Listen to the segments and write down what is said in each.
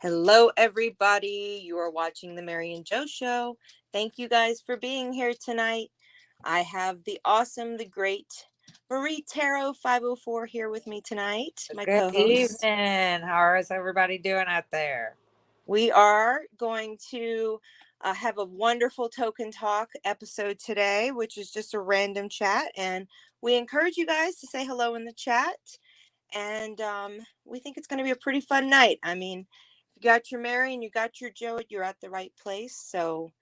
Hello, everybody. You are watching the Mary and Joe Show. Thank you guys for being here tonight. I have the awesome, the great Marie Tarot 504 here with me tonight, my Good co-host. evening. How is everybody doing out there? We are going to have a wonderful token talk episode today, which is just a random chat. And we encourage you guys to say hello in the chat. And we think it's going to be a pretty fun night. I mean, if you got your Mary and you got your Joe, you're at the right place. So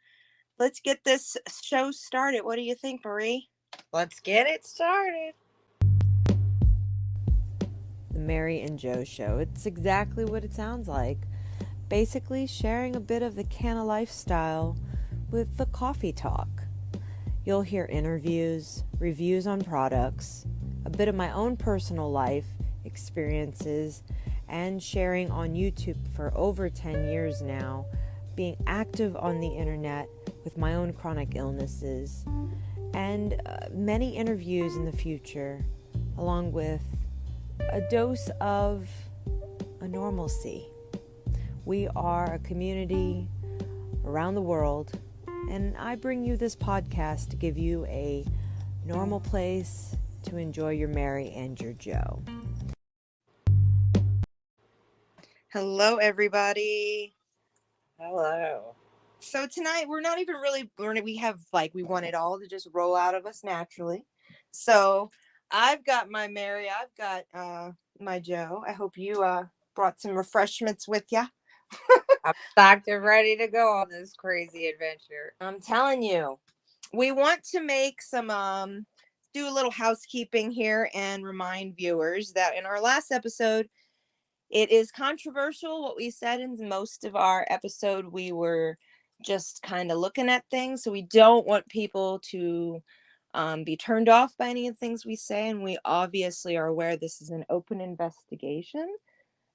let's get this show started. What do you think, Marie? Let's get it started. The Mary and Joe Show. It's exactly what it sounds like. Basically, sharing a bit of the canna lifestyle with the coffee talk. You'll hear interviews, reviews on products, a bit of my own personal life experiences, and sharing on YouTube for over 10 years now, being active on the internet with my own chronic illnesses, and many interviews in the future, along with a dose of a normalcy. We are a community around the world, and I bring you this podcast to give you a normal place to enjoy your Mary and your Joe. Hello, everybody. Hello. So tonight we're not even really we want it all to just roll out of us naturally. So I've got my Mary, I've got my Joe. I hope you brought some refreshments with you. I'm stocked and ready to go on this crazy adventure. I'm telling you, we want to make some do a little housekeeping here and remind viewers that in our last episode, it is controversial what we said in most of our episode. We were just kind of looking at things, so we don't want people to be turned off by any of the things we say, and we obviously are aware this is an open investigation.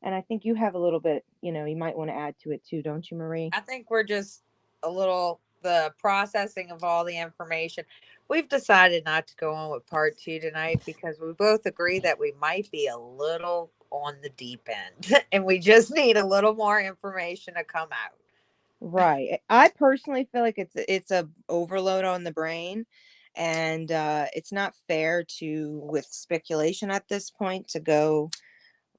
And I think you have a little bit, you might want to add to it too, don't you, Marie? I think we're just the processing of all the information. We've decided not to go on with part two tonight because we both agree that we might be a little on the deep end and we just need a little more information to come out. Right. I personally feel like it's a overload on the brain, and it's not fair to with speculation at this point to go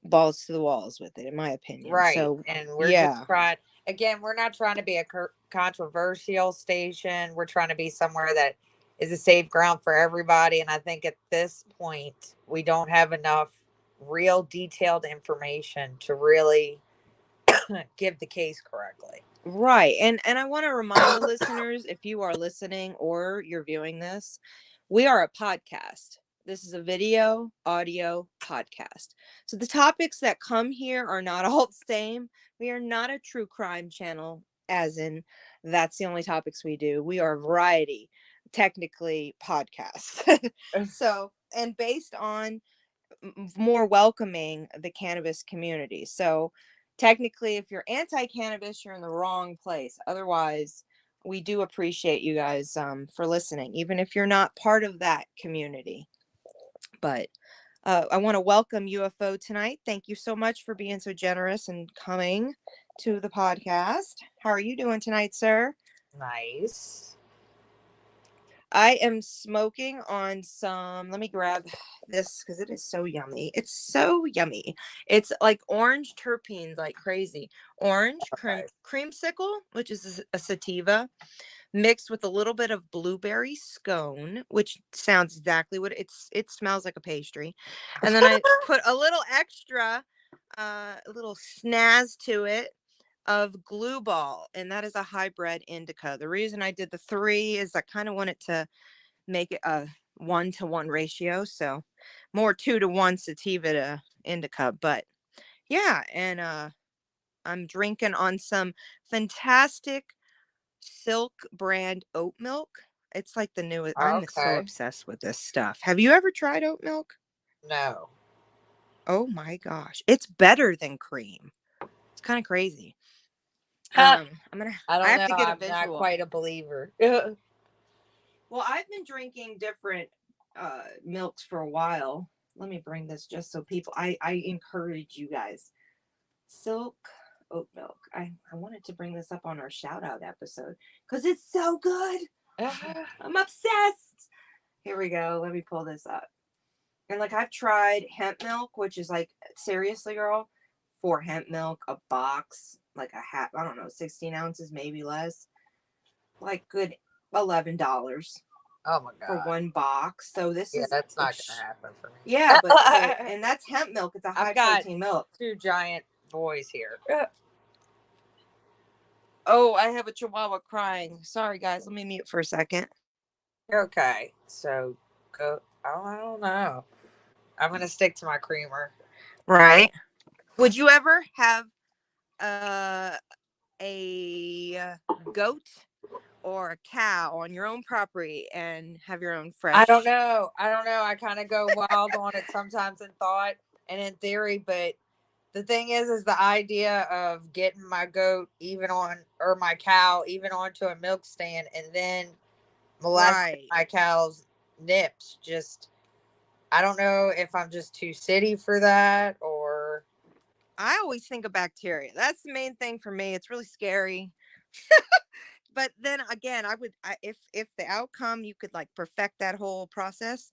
balls to the walls with it, in my opinion. Right. So And we're just yeah, trying, again, we're not trying to be a controversial station. We're trying to be somewhere that is a safe ground for everybody. And I think at this point, we don't have enough real detailed information to really give the case correctly. right. And I want to remind the listeners, if you are listening or you're viewing this, we are a podcast. This is a video audio podcast. So the topics that come here are not all the same. We are not a true crime channel, as in that's the only topics we do. We are a variety, technically podcasts. So, and based on more welcoming the cannabis community. So technically, if you're anti-cannabis, you're in the wrong place. Otherwise, we do appreciate you guys for listening, even if you're not part of that community. But I want to welcome UFO tonight. Thank you so much for being so generous and coming to the podcast. How are you doing tonight, sir? Nice. I am smoking on some. Let me grab this because it is so yummy. It's so yummy. It's like orange terpenes, like crazy. Orange creamsicle, which is a sativa, mixed with a little bit of blueberry scone, which sounds exactly what it smells like a pastry. And then I put a little extra, a little snaz to it of glue ball, and that is a hybrid indica. The reason I did the 3 is I kind of wanted to make it a 1-to-1 ratio, so more 2-to-1 sativa to indica. But yeah, and I'm drinking on some fantastic Silk brand oat milk. It's like the newest. I'm so Okay. obsessed with this stuff. Have you ever tried oat milk? No. Oh my gosh, it's better than cream. It's kind of crazy. Huh. I I don't have know. to get a I'm not visual. quite a believer. Well, I've been drinking different milks for a while. Let me bring this just so people. I encourage you guys. Silk oat milk. I wanted to bring this up on our shout out episode because it's so good. I'm obsessed. Here we go. Let me pull this up. And like I've tried hemp milk, which is like, seriously, girl, for hemp milk, a box, like a half, I don't know, 16 ounces, maybe less, like good $11 Oh my for god. one box. So this Yeah, is that's not gonna happen for me. yeah, but and that's hemp milk. It's a high I've got protein milk. 2 giant boys here. Oh, I have a chihuahua crying. Sorry guys, let me mute for a second. Okay, so go. Oh, I don't know. I'm gonna stick to my creamer. Right. Would you ever have a goat or a cow on your own property and have your own fresh? I don't know. I kind of go wild on it sometimes in thought and in theory, but the thing is the idea of getting my goat or my cow even onto a milk stand and then molesting my cow's nips. Just, I don't know if I'm just too city for that or. I always think of bacteria. That's the main thing for me. It's really scary. But then again, if the outcome you could like perfect that whole process,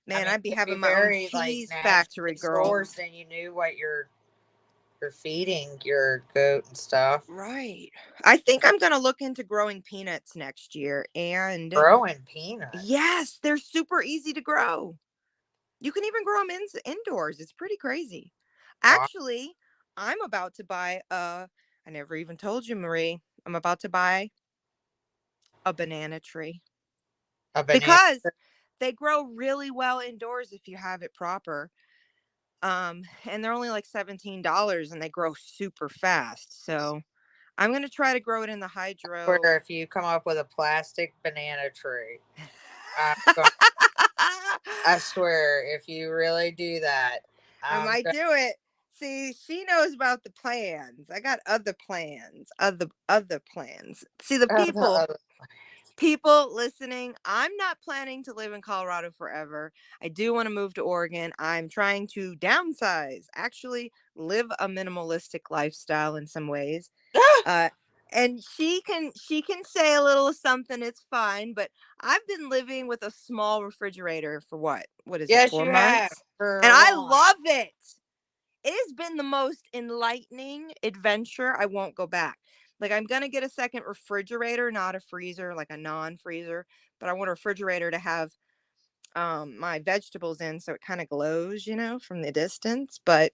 man, I'd be having my own cheese factory, girl. Sourced and you knew what you're feeding your goat and stuff. Right. I think I'm gonna look into growing peanuts next year. And growing peanuts. Yes, they're super easy to grow. You can even grow them indoors. It's pretty crazy. Wow. Actually, I'm about to buy I never even told you, Marie. I'm about to buy a banana tree. Because they grow really well indoors if you have it proper. And they're only like $17 and they grow super fast. So I'm gonna try to grow it in the hydro. Where if you come up with a plastic banana tree, I swear, if you really do that, I might do it. See, she knows about the plans. I got other plans. Other plans. See, the people listening, I'm not planning to live in Colorado forever. I do want to move to Oregon. I'm trying to downsize, actually live a minimalistic lifestyle in some ways. And she can say a little something, it's fine, but I've been living with a small refrigerator for what is it, 4 months? And I love it. It has been the most enlightening adventure. I won't go back. Like, I'm gonna get a second refrigerator, not a freezer, like a non-freezer, but I want a refrigerator to have my vegetables in so it kind of glows, from the distance. But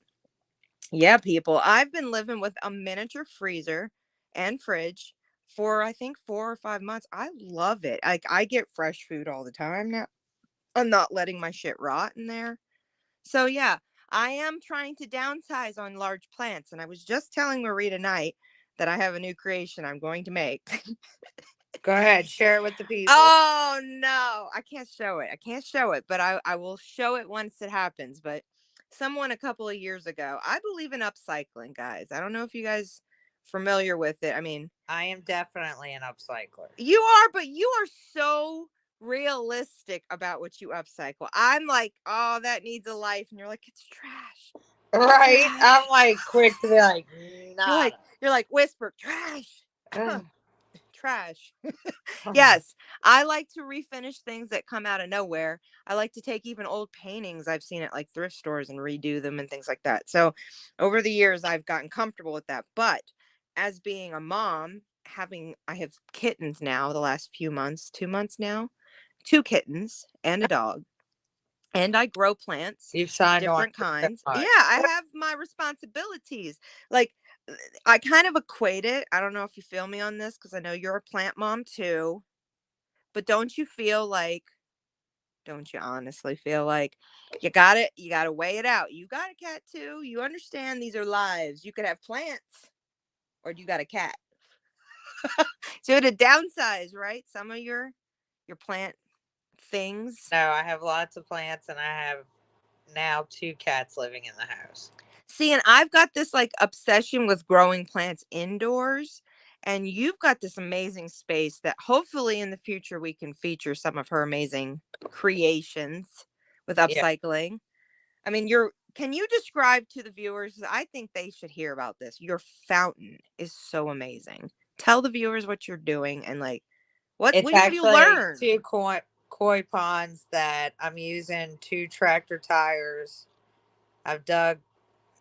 yeah, people, I've been living with a miniature freezer and fridge for I think 4 or 5 months. I love it. I get fresh food all the time now. I'm not letting my shit rot in there. So yeah, I am trying to downsize on large plants. And I was just telling Marie tonight that I have a new creation I'm going to make. Go ahead, share it with the people. Oh no, I can't show it, but I will show it once it happens. But someone a couple of years ago, I believe in upcycling, guys. I don't know if you guys familiar with it. I mean, I am definitely an upcycler. You are, but you are so realistic about what you upcycle. I'm like, oh, that needs a life. And you're like, it's trash. Right? Trash. I'm like quick to be like, nah. You're like, whisper, trash. Trash. Yes, I like to refinish things that come out of nowhere. I like to take even old paintings I've seen at like thrift stores and redo them and things like that. So over the years, I've gotten comfortable with that. But as being a mom, I have kittens now the last few months, 2 months now, 2 kittens and a dog. And I grow plants. You've signed different kinds. Yeah, I have my responsibilities. Like, I kind of equate it. I don't know if you feel me on this because I know you're a plant mom too. But don't you honestly feel like you got to weigh it out? You got a cat too. You understand these are lives. You could have plants or you got a cat. So to downsize, right? Some of your plant things. No, I have lots of plants and I have now 2 cats living in the house. See, and I've got this like obsession with growing plants indoors. And you've got this amazing space that hopefully in the future we can feature some of her amazing creations with upcycling. Yeah. I mean, can you describe to the viewers? I think they should hear about this. Your fountain is so amazing. Tell the viewers what you're doing and like what It's have you actually learned? 2 koi ponds that I'm using 2 tractor tires. I've dug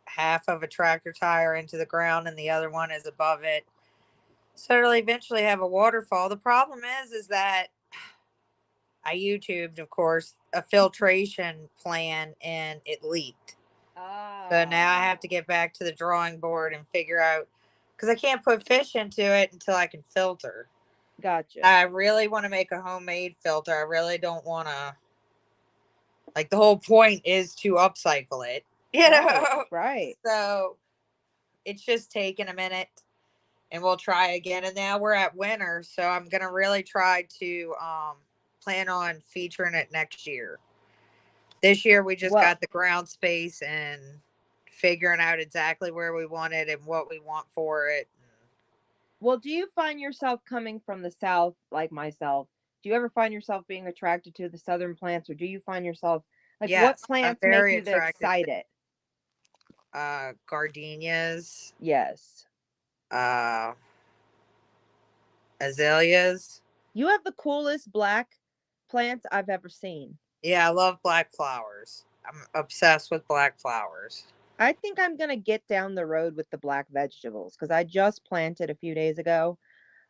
half of a tractor tire into the ground and the other one is above it. So it'll eventually have a waterfall. The problem is that I YouTubed, of course, a filtration plan and it leaked. So now I have to get back to the drawing board and figure out, because I can't put fish into it until I can filter. Gotcha. I really want to make a homemade filter. I really don't want to, like, the whole point is to upcycle it, you know? Right. So it's just taking a minute and we'll try again. And now we're at winter. So I'm going to really try to plan on featuring it next year. This year we just got the ground space and figuring out exactly where we want it and what we want for it. Well, do you find yourself coming from the South like myself? Do you ever find yourself being attracted to the Southern plants, or do you find yourself like what Yes, I'm plants make very you the attracted excited? to gardenias, Yes. azaleas. You have the coolest black plants I've ever seen. Yeah, I love black flowers. I'm obsessed with black flowers. I think I'm going to get down the road with the black vegetables because I just planted a few days ago.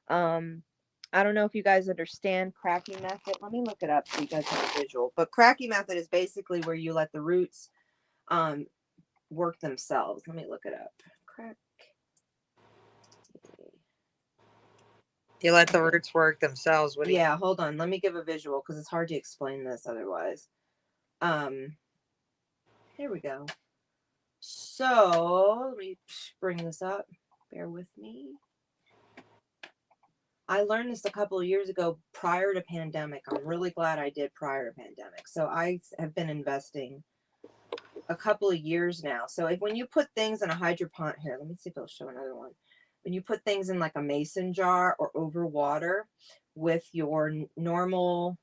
I don't know if you guys understand cracky method. Let me look it up so you guys have a visual. But cracky method is basically where you let the roots work themselves. Let me look it up. Crack. You let the roots work themselves. What do Yeah, hold on. Let me give a visual because it's hard to explain this otherwise. Here we go. So let me bring this up. Bear with me. I learned this a couple of years ago prior to pandemic. I'm really glad I did prior to pandemic. So I have been investing a couple of years now. So when you put things in a hydroponic, here, let me see if it'll show another one. When you put things in like a mason jar or over water with your normal,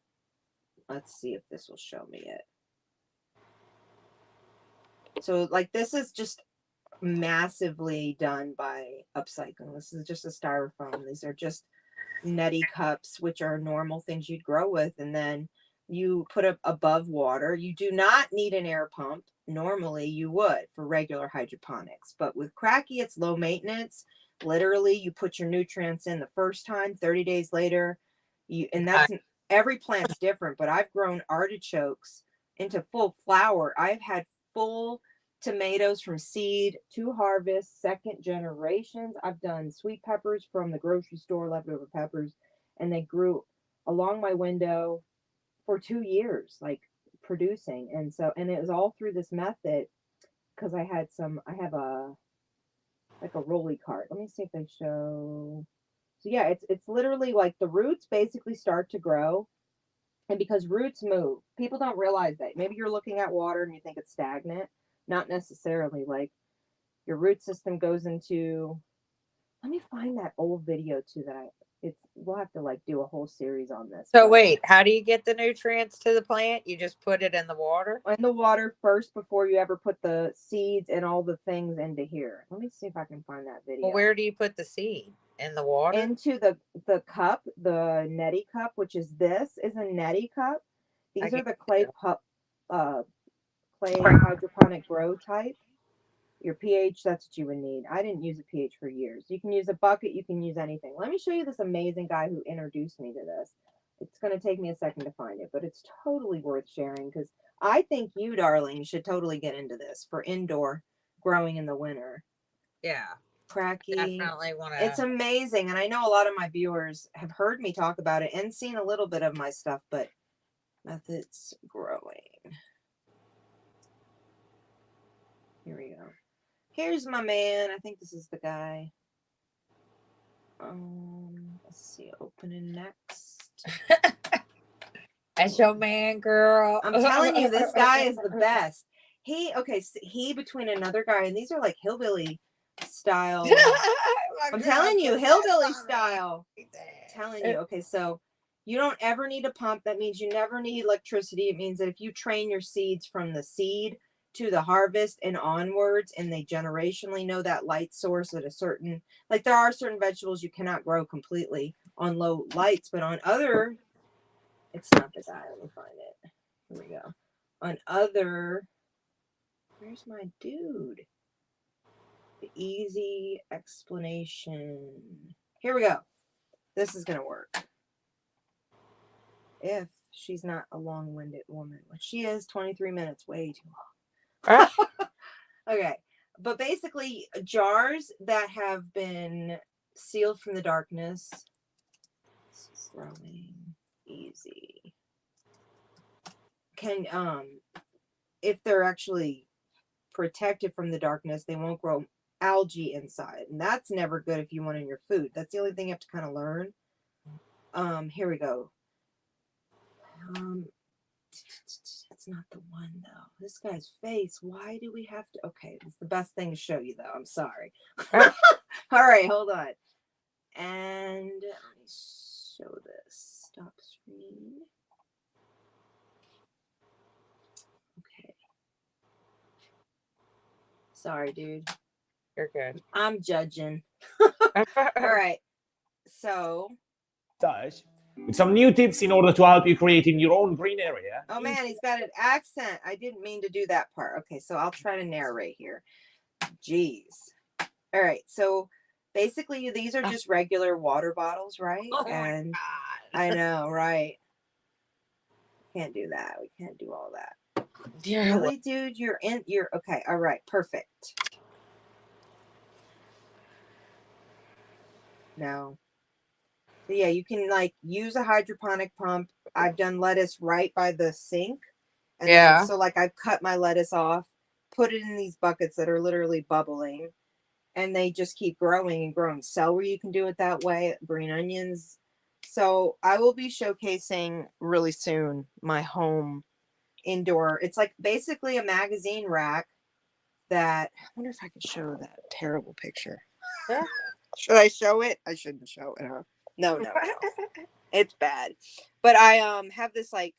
let's see if this will show me it. So like this is just massively done by upcycling. This is just a styrofoam. These are just neti cups, which are normal things you'd grow with, and then you put it above water. You do not need an air pump. Normally you would for regular hydroponics, but with cracky it's low maintenance. Literally you put your nutrients in the first time, 30 days later and that's every plant's different, but I've grown artichokes into full flower. I've had full tomatoes from seed to harvest, second generations. I've done sweet peppers from the grocery store, leftover peppers, and they grew along my window for 2 years, like producing. And it was all through this method because I have a rolly cart. Let me see if they show. So yeah, it's literally like the roots basically start to grow. And because roots move, people don't realize that. Maybe you're looking at water and you think it's stagnant. Not necessarily. Like your root system goes into, let me find that old video too we'll have to like do a whole series on this. So wait, how do you get the nutrients to the plant? You just put it in the water? In the water first before you ever put the seeds and all the things into here. Let me see if I can find that video. Well, where do you put the seed? In the water? Into the cup, the neti cup, which is this is a neti cup. These are the clay hydroponic grow type. Your pH, that's what you would need. I didn't use a pH for years. You can use a bucket, you can use anything. Let me show you this amazing guy who introduced me to this. It's going to take me a second to find it, but it's totally worth sharing because I think you, darling, should totally get into this for indoor growing in the winter. Yeah. Cracky. Definitely want to. It's amazing. And I know a lot of my viewers have heard me talk about it and seen a little bit of my stuff, but methods growing. Here we go. Here's my man. I think this is the guy. Let's see. Opening next. That's your man, girl. I'm telling you, this guy is the best. He between another guy, and these are like hillbilly style. I'm telling you, hillbilly style. Telling you. Okay, so you don't ever need a pump. That means you never need electricity. It means that if you train your seeds from the seed to the harvest and onwards, and they generationally know that light source at a certain, like there are certain vegetables you cannot grow completely on low lights, but on other, it's not the guy, let me find it. Here we go. On other, where's my dude? The easy explanation. Here we go. This is going to work. If she's not a long-winded woman, which she is, 23 minutes, way too long. Okay. But basically, jars that have been sealed from the darkness, growing easy, can, if they're actually protected from the darkness, they won't grow algae inside. And that's never good if you want in your food. That's the only thing you have to kind of learn. Here we go. That's not the one though. This guy's face. Why do we have to? Okay, it's the best thing to show you though. I'm sorry. All right, hold on. And let me show this. Stop screen. Okay. Sorry, dude. You're good. I'm judging. All right. So. With some new tips in order to help you creating your own green area. Oh man, he's got an accent. I didn't mean to do that part. Okay, so I'll try to narrate here. Jeez. All right, so basically these are just regular water bottles, right? Oh and my God. I know, right? Can't do that. We can't do all that. Dear Really, dude? You're okay. All right, perfect. No. But yeah, you can like use a hydroponic pump. I've done lettuce right by the sink. And yeah. then, so like I've cut my lettuce off, put it in these buckets that are literally bubbling, and they just keep growing and growing. Celery, you can do it that way. Green onions. So I will be showcasing really soon my home indoor. It's like basically a magazine rack that, I wonder if I could show that terrible picture. Yeah. Should I show it? I shouldn't show it, huh? No. It's bad. But I have this like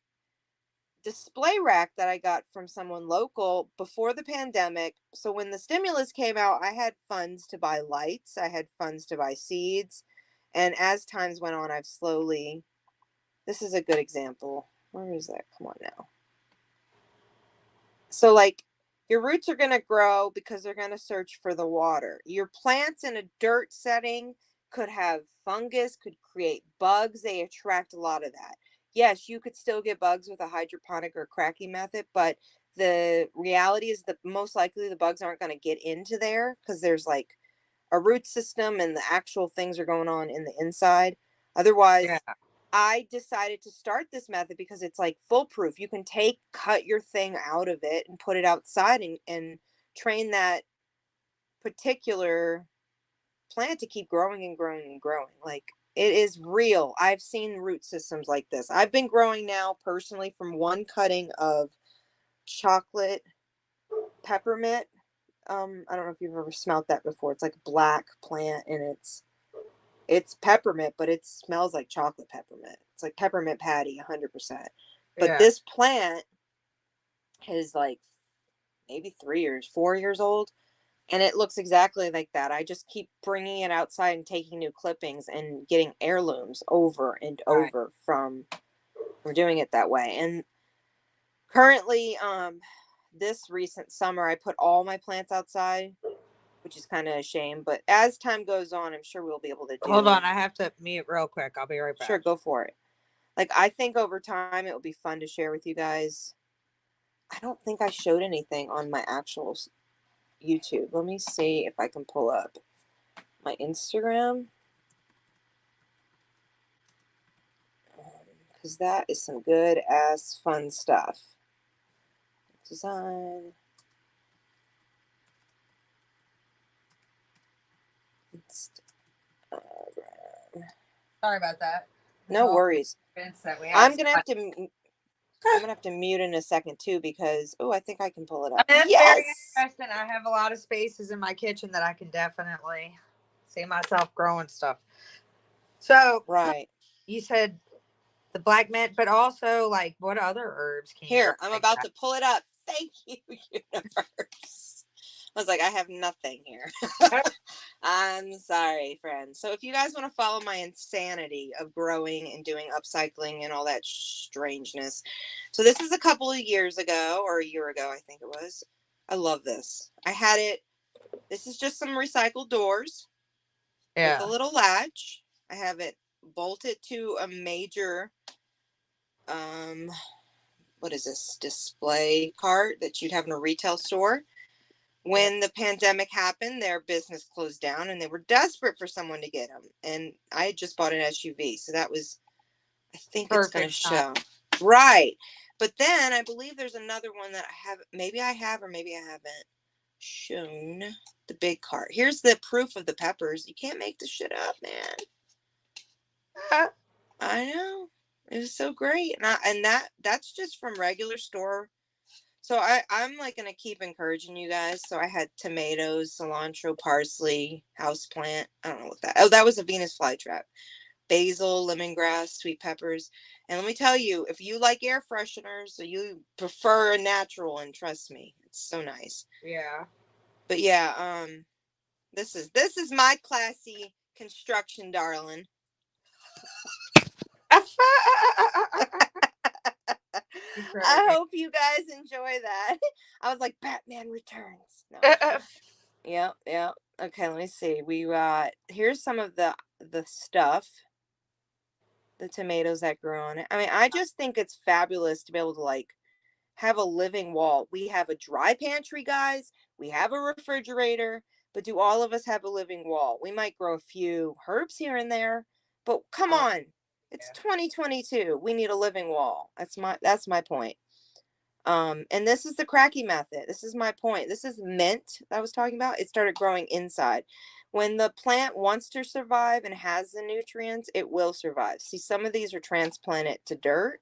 display rack that I got from someone local before the pandemic. So when the stimulus came out, I had funds to buy lights. I had funds to buy seeds. And as times went on, I've slowly, this is a good example. Where is that? Come on now. So like your roots are going to grow because they're going to search for the water. Your plants in a dirt setting could have fungus, could create bugs. They attract a lot of that. Yes, you could still get bugs with a hydroponic or cracking method, but the reality is that most likely the bugs aren't going to get into there because there's like a root system and the actual things are going on in the inside. Otherwise, yeah. I decided to start this method because it's like foolproof. You can cut your thing out of it and put it outside and train that particular plant to keep growing and growing and growing. Like it is real. I've seen root systems like this. I've been growing now personally from one cutting of chocolate peppermint. I don't know if you've ever smelled that before. It's like a black plant and it's peppermint, but it smells like chocolate peppermint. It's like peppermint patty, 100%. But this plant is like maybe 4 years old. And it looks exactly like that. I just keep bringing it outside and taking new clippings and getting heirlooms over and over from doing it that way. And currently, this recent summer, I put all my plants outside, which is kind of a shame. But as time goes on, I'm sure we'll be able to do. Hold on, I have to mute real quick. I'll be right back. Sure, go for it. Like, I think over time, it will be fun to share with you guys. I don't think I showed anything on my actual YouTube. Let me see if I can pull up my Instagram. Because that is some good ass fun stuff. Design. Instagram. Sorry about that. No worries. That we I'm gonna have to mute in a second too because I think I can pull it up. That's very interesting. I have a lot of spaces in my kitchen that I can definitely see myself growing stuff. So you said the black mint, but also like what other herbs can I'm about to pull it up. Thank you, universe. I was like, I have nothing here. I'm sorry, friends. So if you guys want to follow my insanity of growing and doing upcycling and all that strangeness. So this is a couple of years ago, or a year ago, I think it was. I love this. I had it. This is just some recycled doors with a little latch. I have it bolted to a major, what is this, display cart that you'd have in a retail store. When the pandemic happened, their business closed down and they were desperate for someone to get them. And I had just bought an SUV. So that was, I think it's going to show. Right. But then I believe there's another one that I have, maybe I have, or maybe I haven't shown the big cart. Here's the proof of the peppers. You can't make this shit up, man. I know. It was so great. And that's just from regular store. So I'm like going to keep encouraging you guys. So I had tomatoes, cilantro, parsley, houseplant. I don't know what that. Oh, that was a Venus flytrap. Basil, lemongrass, sweet peppers. And let me tell you, if you like air fresheners, so you prefer a natural, and trust me, it's so nice. Yeah. But yeah, this is my classy construction, darling. I hope you guys enjoy that. I was like, Batman Returns. No. Yeah. Okay, let me see. We got, here's some of the stuff. The tomatoes that grew on it. I mean, I just think it's fabulous to be able to like have a living wall. We have a dry pantry, guys. We have a refrigerator, but do all of us have a living wall? We might grow a few herbs here and there, but come on. It's 2022. We need a living wall. That's my point. And this is the cracky method. This is my point. This is mint that I was talking about. It started growing inside. When the plant wants to survive and has the nutrients, it will survive. See, some of these are transplanted to dirt.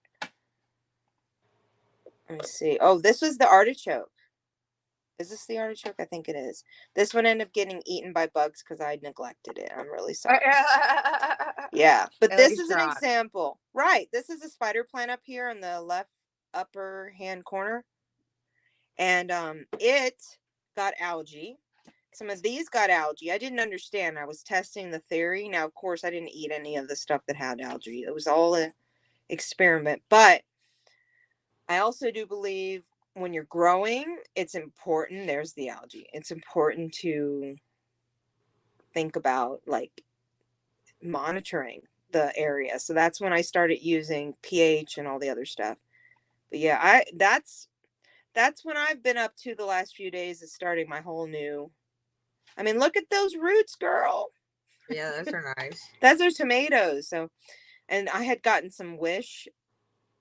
Let me see. Oh, this was the artichoke. Is this the artichoke? I think it is. This one ended up getting eaten by bugs because I neglected it. I'm really sorry. Yeah, but this is an example. Right. This is a spider plant up here in the left upper hand corner. And it got algae. Some of these got algae. I didn't understand. I was testing the theory. Now, of course, I didn't eat any of the stuff that had algae. It was all an experiment. But I also do believe when you're growing, it's important. There's the algae. It's important to think about like monitoring the area. So that's when I started using pH and all the other stuff. But yeah, that's what I've been up to the last few days, is starting my whole new. I mean, look at those roots, girl. Yeah, those are nice. Those are tomatoes. So, and I had gotten some wish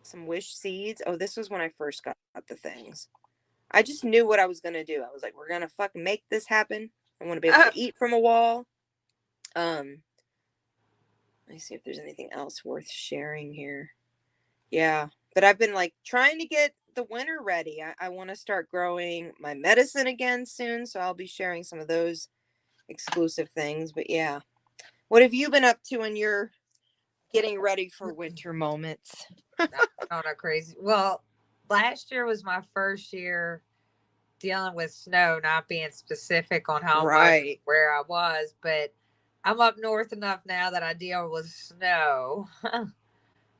seeds. Oh, this was when I first got the things. I just knew what I was going to do. I was like, we're going to fucking make this happen. I want to be able to eat from a wall. Let me see if there's anything else worth sharing here. Yeah, but I've been like trying to get the winter ready. I want to start growing my medicine again soon, so I'll be sharing some of those exclusive things. But yeah, what have you been up to when you're getting ready for winter moments? Not crazy. Well, last year was my first year dealing with snow, not being specific on how much where I was, but I'm up north enough now that I deal with snow.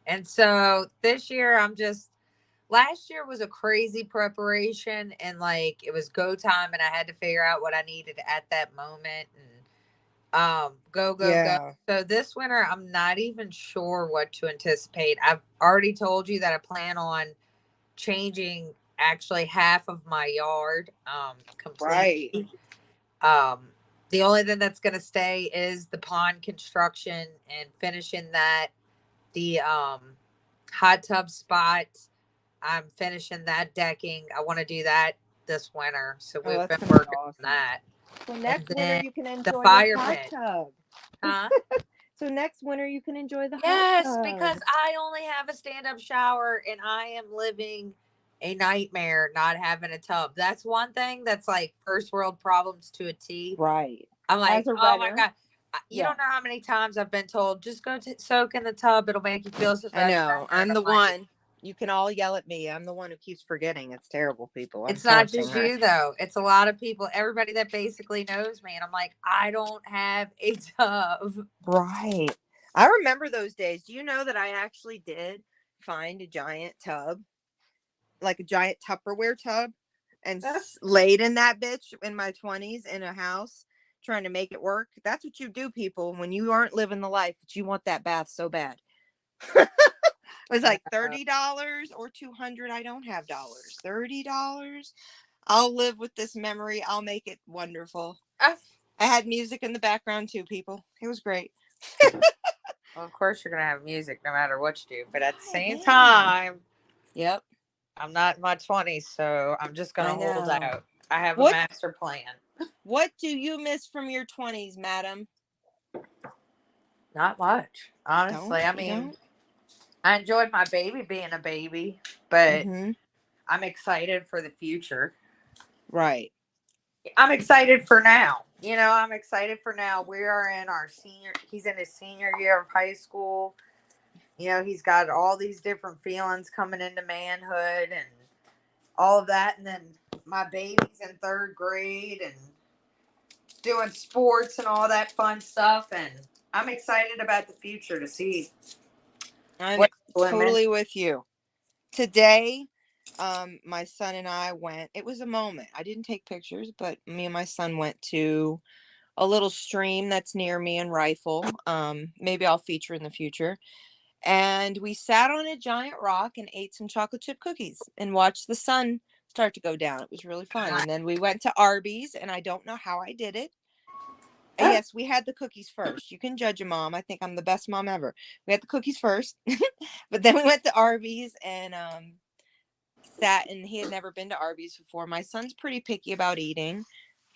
And so this year last year was a crazy preparation, and like it was go time and I had to figure out what I needed at that moment and go. So this winter I'm not even sure what to anticipate. I've already told you that I plan on changing actually half of my yard completely. The only thing that's going to stay is the pond construction and finishing that. The hot tub spot, I'm finishing that decking. I want to do that this winter, so we've been working on that. So next winter you can enjoy the fire hot pit. Tub. Huh? So next winter you can enjoy the hot Yes, tub. because I only have a stand-up shower and I am living a nightmare not having a tub. That's one thing that's like first world problems to a T. Right. I'm like, oh my God. You don't know how many times I've been told, just go soak in the tub. It'll make you feel so better. I know. I'm the one. You can all yell at me. I'm the one who keeps forgetting. It's terrible, people. I'm It's not taunting just her. you though. It's a lot of people, everybody that basically knows me. And I'm like, I don't have a tub. Right. I remember those days. Do you know that I actually did find a giant tub, like a giant Tupperware tub, and laid in that bitch in my 20s in a house trying to make it work? That's what you do, people, when you aren't living the life, but you want that bath so bad. It was like $30 or $200. I don't have dollars. $30. I'll live with this memory. I'll make it wonderful. I had music in the background too, people. It was great. Well, of course you're gonna have music no matter what you do, but at the same Man. time, Yep. I'm not in my 20s, so I'm just gonna hold out. I have a master plan. What do you miss from your 20s, madam? Not much, honestly. I mean, I enjoyed my baby being a baby, but I'm excited for the future. Right. I'm excited for now. You know, I'm excited for now. We are in our he's in his senior year of high school. You know, he's got all these different feelings coming into manhood and all of that. And then my baby's in 3rd grade and doing sports and all that fun stuff. And I'm excited about the future to see. I'm totally with you. Today, my son and I went, it was a moment. I didn't take pictures, but me and my son went to a little stream that's near me in Rifle. Maybe I'll feature in the future. And we sat on a giant rock and ate some chocolate chip cookies and watched the sun start to go down. It was really fun. And then we went to Arby's, and I don't know how I did it. Yes, we had the cookies first. You can judge a mom. I think I'm the best mom ever. We had the cookies first, but then we went to Arby's and sat, and he had never been to Arby's before. My son's pretty picky about eating,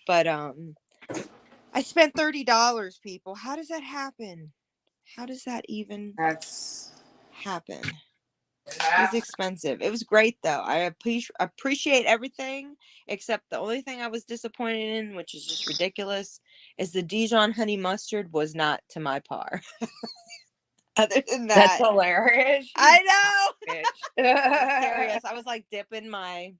but I spent $30, people. How does that happen? How does that even happen? It was expensive. It was great though. I appreciate everything except the only thing I was disappointed in, which is just ridiculous, is the Dijon honey mustard was not to my par. Other than that, that's hilarious. I know. I'm serious. I was like dipping my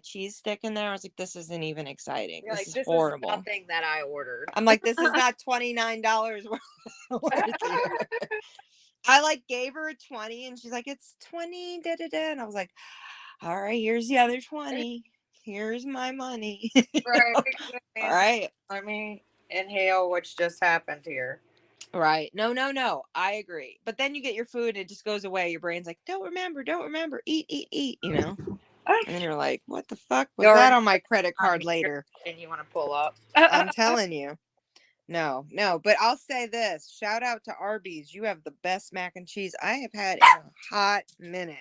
cheese stick in there. I was like, this isn't even exciting. You're this like, is horrible. Is nothing that I ordered. I'm like, this is not $29 worth here. I like gave her a 20 and she's like, it's 20, da da da. And I was like, all right, here's the other 20. Here's my money. Right. All right. Let me inhale what's just happened here. Right. No. I agree. But then you get your food and it just goes away. Your brain's like, don't remember. Eat, you know? And then you're like, what the fuck was that on my credit card later? And you want to pull up. I'm telling you. No, but I'll say this. Shout out to Arby's. You have the best mac and cheese I have had in a hot minute.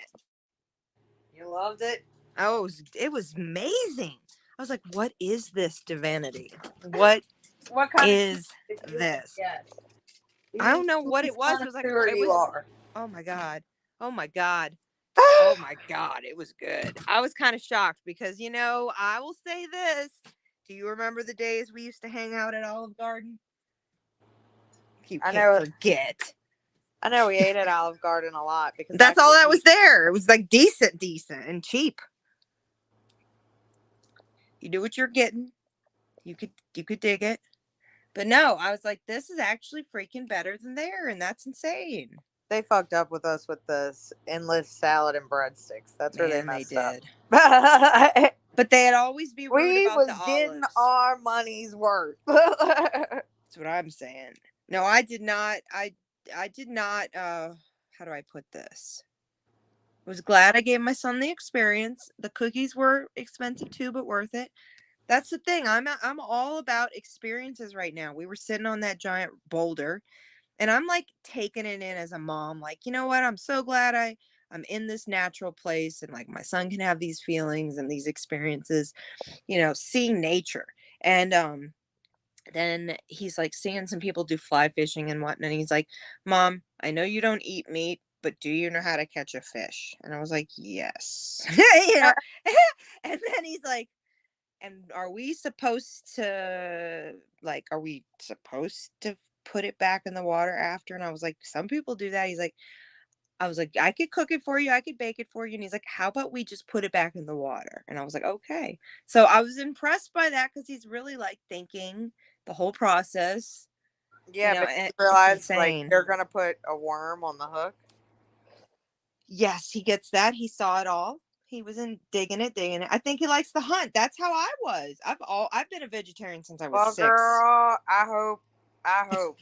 You loved it? Oh, it was amazing. I was like, what is this divinity? What kind is this? I don't know what it was. It was like, oh my God. Oh my God. It was good. I was kind of shocked because, you know, I will say this. Do you remember the days we used to hang out at Olive Garden? You can't forget. I know we ate at Olive Garden a lot because that's all that was there. It was like decent and cheap. You knew what you're getting. You could dig it. But no, I was like, this is actually freaking better than there, and that's insane. They fucked up with us with this endless salad and breadsticks. That's where they messed up. But they'd always be rude about the olives. We was getting our money's worth. That's what I'm saying. No, I did not. I did not. How do I put this? I was glad I gave my son the experience. The cookies were expensive too, but worth it. That's the thing. I'm all about experiences right now. We were sitting on that giant boulder, and I'm like taking it in as a mom. Like, you know what? I'm so glad I'm in this natural place, and like my son can have these feelings and these experiences, you know, seeing nature. And then he's like seeing some people do fly fishing and whatnot. And he's like, Mom, I know you don't eat meat, but do you know how to catch a fish? And I was like, yes. You know? And then he's like, and are we supposed to put it back in the water after? And I was like, some people do that. He's like, I was like, I could cook it for you. I could bake it for you. And he's like, how about we just put it back in the water? And I was like, okay. So I was impressed by that because he's really like thinking the whole process. Yeah, but you It's realize like insane. they're gonna put a worm on the hook. Yes, he gets that. He saw it all. He was in digging it. I think he likes the hunt. That's how I was. I've been a vegetarian since I was Well, 6. girl, I hope.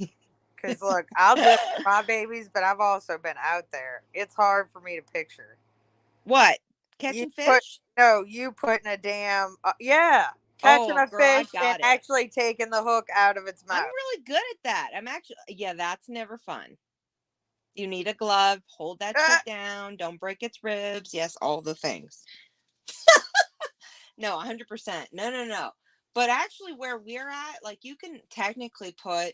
Because look, I'll do it for my babies, but I've also been out there. It's hard for me to picture. What? You Catching put fish? no, you putting a damn catching Oh, a girl, I fish and got it. actually taking the hook out of its mouth. I'm really good at that. I'm actually, yeah, that's never fun. You need a glove. Hold that shit down. Don't break its ribs. Yes, all the things. No, 100%. No. But actually, where we're at, like, you can technically put,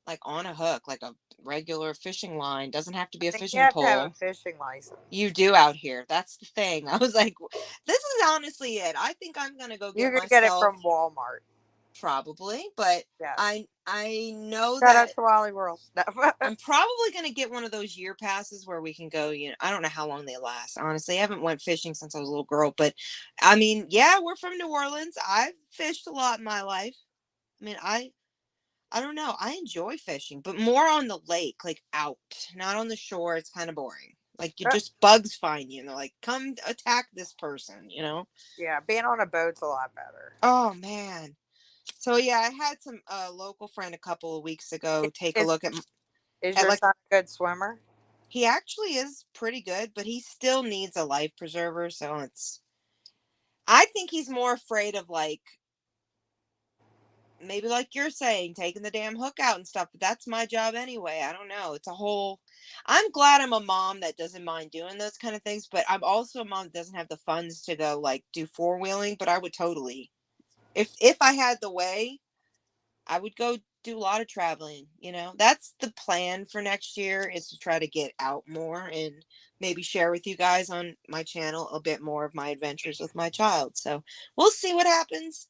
like, on a hook, like a regular fishing line. Doesn't have to be a I think you fishing have to have a pole. fishing license. You do out here. That's the thing. I was like, this is honestly it. I think I'm gonna go You get could get it myself from Walmart. probably, but Yes. I know Shout that out to Wally World. I'm probably gonna get one of those year passes where we can go. I don't know how long they last. Honestly, I haven't went fishing since I was a little girl, but I mean, yeah, we're from New Orleans. I've fished a lot in my life. I mean, I don't know. I enjoy fishing, but more on the lake, like out, not on the shore. It's kind of boring. Like you just bugs find you and they're like, come attack this person, Yeah, being on a boat's a lot better. Oh man. So yeah, I had some local friend a couple of weeks ago take a look Is your son a good swimmer? He actually is pretty good, but he still needs a life preserver, so I think he's more afraid of like maybe like you're saying, taking the damn hook out and stuff, but that's my job anyway. I don't know. I'm glad I'm a mom that doesn't mind doing those kind of things, but I'm also a mom that doesn't have the funds to go like do 4-wheeling, but I would totally, if I had the way, I would go do a lot of traveling. That's the plan for next year, is to try to get out more and maybe share with you guys on my channel a bit more of my adventures with my child. So we'll see what happens.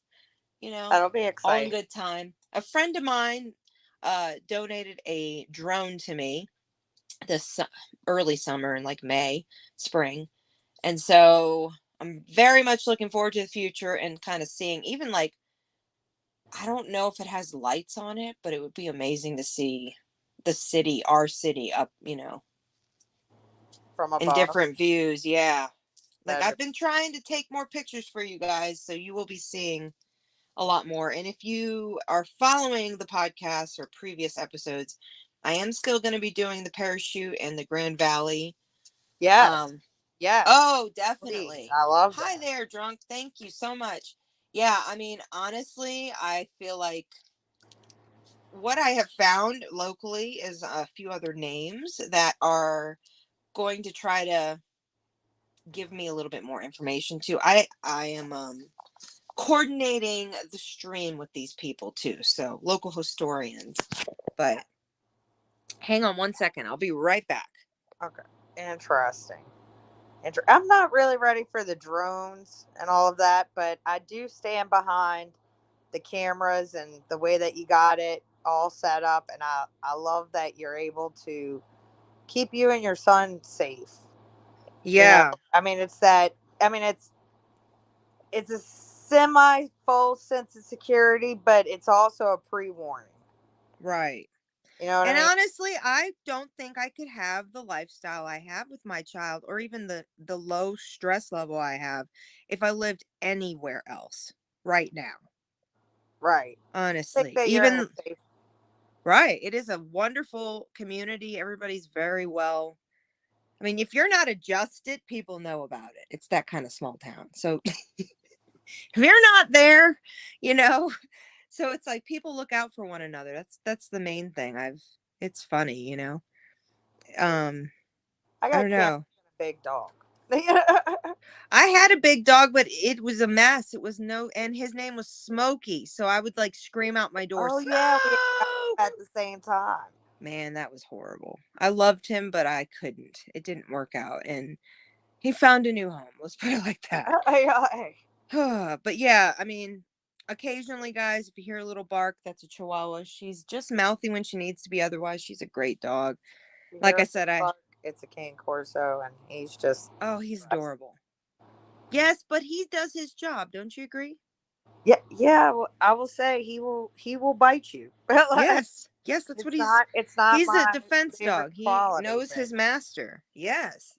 That'll be exciting. All in good time. A friend of mine donated a drone to me this early summer in like May, spring. And so I'm very much looking forward to the future and kind of seeing, even like, I don't know if it has lights on it, but it would be amazing to see our city up, from above. In different views. Yeah. Like I've been trying to take more pictures for you guys, so you will be seeing a lot more. And if you are following the podcast or previous episodes, I am still going to be doing the parachute and the Grand Valley. Yes. Yes. Oh, definitely. Please. I love that. Hi there, drunk. Thank you so much. Yeah, I mean, honestly, I feel like what I have found locally is a few other names that are going to try to give me a little bit more information too. I am coordinating the stream with these people too, so local historians. But hang on one second, I'll be right back. Okay. Interesting. I'm not really ready for the drones and all of that, but I do stand behind the cameras and the way that you got it all set up, and I love that you're able to keep you and your son safe. Yeah. I mean, it's a semi full sense of security, but it's also a pre-warning. Right. You know what I mean? Honestly, I don't think I could have the lifestyle I have with my child, or even the low stress level I have, if I lived anywhere else right now. Right. Honestly, even safe. Right. It is a wonderful community. Everybody's very well. I mean, if you're not adjusted, people know about it. It's that kind of small town. So if you're not there, so it's like people look out for one another. That's the main thing. It's funny, I don't know. A big dog. I had a big dog, but it was a mess. It was and his name was Smokey. So I would like scream out my door. Oh yeah, we at the same time. Man, that was horrible. I loved him, but I couldn't. It didn't work out, and he found a new home. Let's put it like that. But yeah, I mean, occasionally, guys, if you hear a little bark, that's a Chihuahua. She's just mouthy when she needs to be. Otherwise, she's a great dog. Like I said, It's a Cane Corso, and he's just Oh, he's adorable. Yes, but he does his job. Don't you agree? yeah. Well, I will say he will bite you. Yes. Yes, that's what It's not he's a my defense favorite dog. He quality, knows but his master. Yes.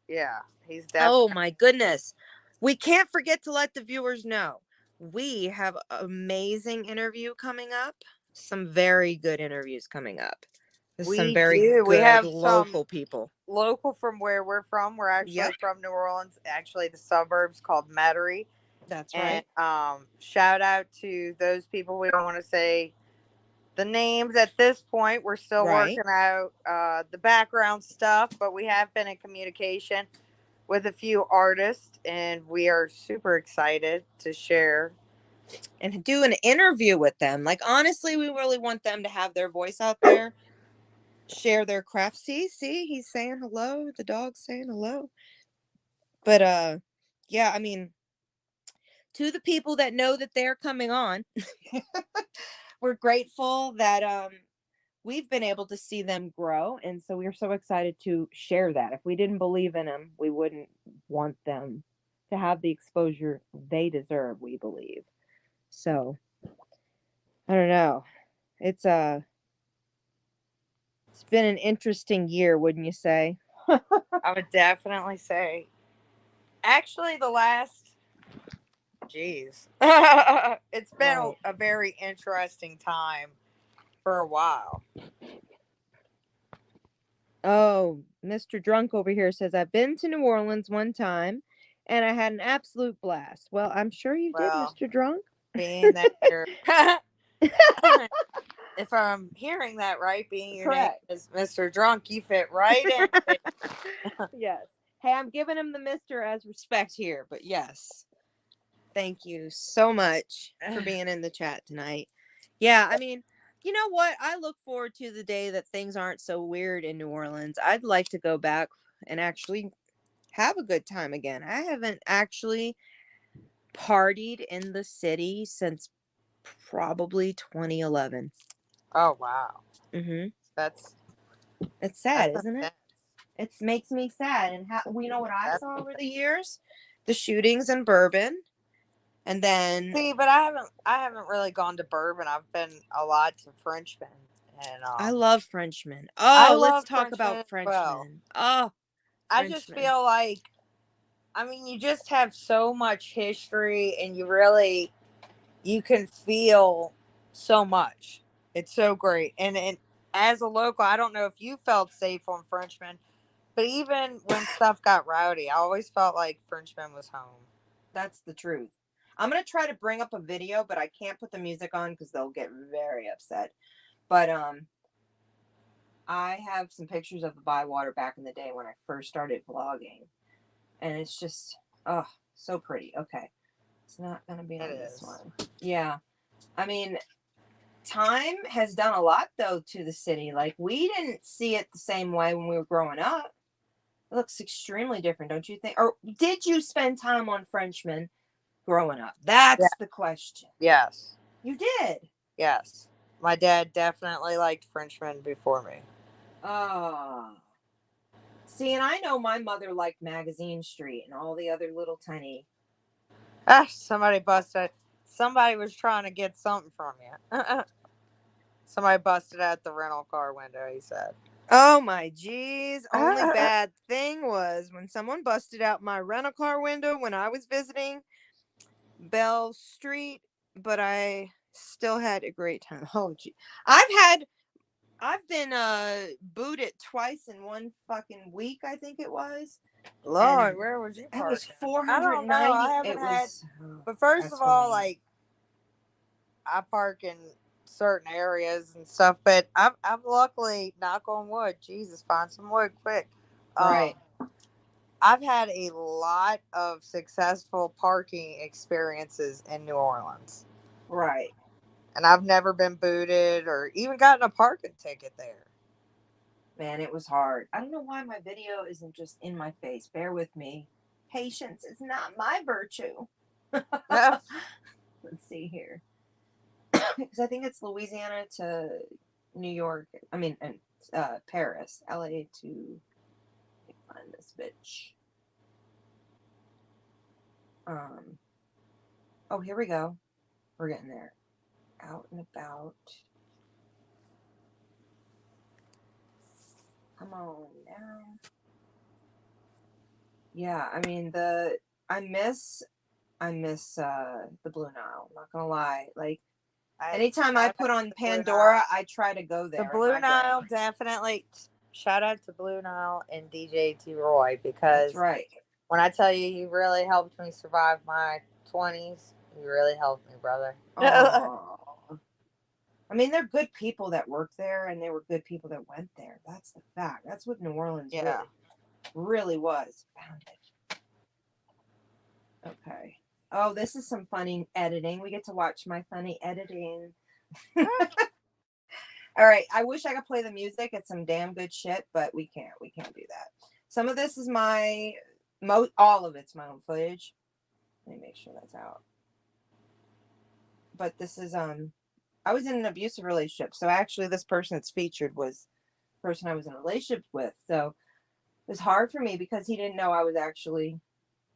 yeah, he's Oh definitely. my goodness. We can't forget to let the viewers know. We have an amazing interview coming up. Some very good interviews coming up. There's some We very do. We good have some local people. local from where we're from. We're actually Yep, from New Orleans, actually the suburbs called Metairie. that's And right. shout out to those people. We don't want to say the names at this point. We're still Right. working out the background stuff, but we have been in communication with a few artists, and we are super excited to share. And do an interview with them. Like, honestly, we really want them to have their voice out there, share their craft. See, he's saying hello. The dog's saying hello. But yeah, I mean, to the people that know that they're coming on, we're grateful that we've been able to see them grow, and so we're so excited to share that. If we didn't believe in them, we wouldn't want them to have the exposure they deserve, we believe. So I don't know. It's it's been an interesting year, wouldn't you say? I would definitely say, actually, the last, geez, it's been Right. a very interesting time for a while. Oh, Mr. Drunk over here says, I've been to New Orleans one time and I had an absolute blast. Well, I'm sure you did, Well, Mr. Drunk. being that you're, if I'm hearing that right, being your name Correct. is Mr. Drunk, you fit right in. Yes. Hey, I'm giving him the Mr. as respect here, but yes. Thank you so much for being in the chat tonight. Yeah, I mean, you know what? I look forward to the day that things aren't so weird in New Orleans. I'd like to go back and actually have a good time again. I haven't actually partied in the city since probably 2011. Oh wow, Mhm. that's It's sad, that's isn't it? intense. It makes me sad. And how, you know what I That's saw over the intense. years? The shootings in Bourbon, and then See, but I haven't really gone to Bourbon. I've been a lot to Frenchman, and I love Frenchmen. I Oh, let's love talk Frenchman about as well. Frenchmen. Oh, I just Frenchmen. feel like, I mean, you just have so much history, and you really you can feel so much. It's so great, and as a local, I don't know if you felt safe on Frenchman, but even when stuff got rowdy, I always felt like Frenchman was home. That's the truth. I'm gonna try to bring up a video, but I can't put the music on because they'll get very upset. But I have some pictures of the Bywater back in the day when I first started vlogging, and it's just oh so pretty. Okay, it's not gonna be It on this is. one. Yeah, I mean, time has done a lot though to the city. Like we didn't see it the same way when we were growing up. It looks extremely different, don't you think? Or did you spend time on Frenchmen growing up? Yeah. That's the question. Yes. You did. Yes. My dad definitely liked Frenchmen before me. Ah. See, and I know my mother liked Magazine Street and all the other little tiny. Ah, somebody busted. Somebody was trying to get something from you. Somebody busted out the rental car window, he said. Oh my geez. Only bad thing was when someone busted out my rental car window when I was visiting Bell Street, but I still had a great time. Oh gee. I've been booted twice in one fucking week, I think it was. Lord, And where was you it was parking? I don't know. 490. I haven't It had. was oh, But first that's of all, funny. like, I park in certain areas and stuff, but I've luckily, knock on wood, Jesus, find some wood quick. Right. I've had a lot of successful parking experiences in New Orleans. Right. And I've never been booted or even gotten a parking ticket there. Man, it was hard. I don't know why my video isn't just in my face. Bear with me. Patience is not my virtue. Let's see here. Because I think it's Louisiana to New York. I mean, and Paris, LA to Find this bitch. Oh, here we go. We're getting there. Out and about. Come on now. Yeah, I mean I miss the Blue Nile. I'm not gonna lie. Like anytime I put on Pandora, I try to go there. The Blue Nile, definitely. Shout out to Blue Nile and DJ T. Roy, because that's right. When I tell you, you really helped me survive my 20s. You really helped me, brother. I mean, they're good people that work there, and they were good people that went there. That's the fact. That's what New Orleans really was. Found it. Okay. Oh, this is some funny editing. We get to watch my funny editing. All right. I wish I could play the music. It's some damn good shit, but we can't. We can't do that. Some of this is all of it's my own footage. Let me make sure that's out. But this is I was in an abusive relationship. So actually this person that's featured was the person I was in a relationship with. So it was hard for me because he didn't know I was actually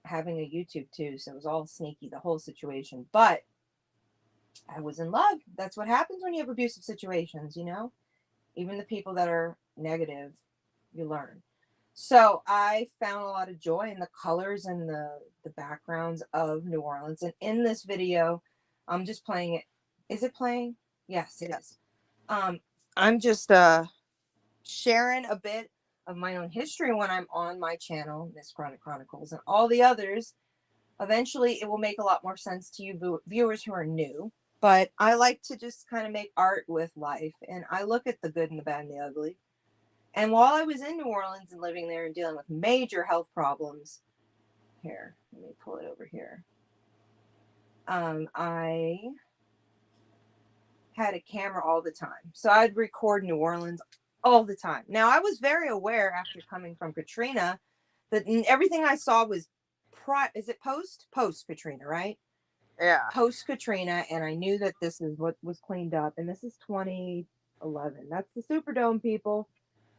having a YouTube too. So it was all sneaky, the whole situation. But I was in love. That's what happens when you have abusive situations, you know? Even the people that are negative, you learn. So I found a lot of joy in the colors and the backgrounds of New Orleans. And in this video, I'm just playing it. Is it playing? Yes, it is. I'm just sharing a bit of my own history when I'm on my channel, Miss Chronic Chronicles, and all the others. Eventually, it will make a lot more sense to you viewers who are new. But I like to just kind of make art with life. And I look at the good and the bad and the ugly. And while I was in New Orleans and living there and dealing with major health problems, here, let me pull it over here. I had a camera all the time. So I'd record New Orleans all the time. Now, I was very aware after coming from Katrina that everything I saw was, is it post Katrina, right? Yeah. Post Katrina. And I knew that this is what was cleaned up. And this is 2011. That's the Superdome, people.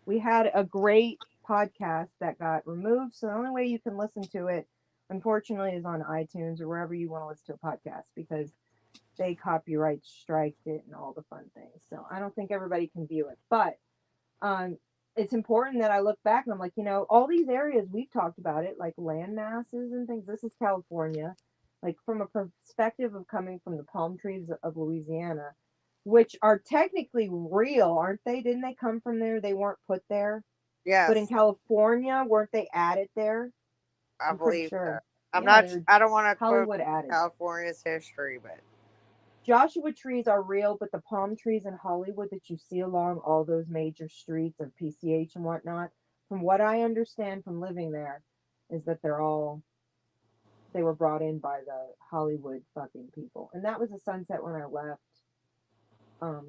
We had a great podcast that got removed. So the only way you can listen to it, unfortunately, is on iTunes or wherever you want to listen to a podcast, because they copyright striked it and all the fun things. So I don't think everybody can view it. But it's important that I look back and I'm like, you know, all these areas we've talked about it, like land masses and things. This is California. Like from a perspective of coming from the palm trees of Louisiana, which are technically real, aren't they? Didn't they come from there? They weren't put there. Yes. But in California, weren't they added there? I'm believe sure. So. I don't want to quote added. California's history, but Joshua trees are real, but the palm trees in Hollywood that you see along all those major streets of PCH and whatnot, from what I understand from living there, is that they were brought in by the Hollywood fucking people. And that was a sunset when I left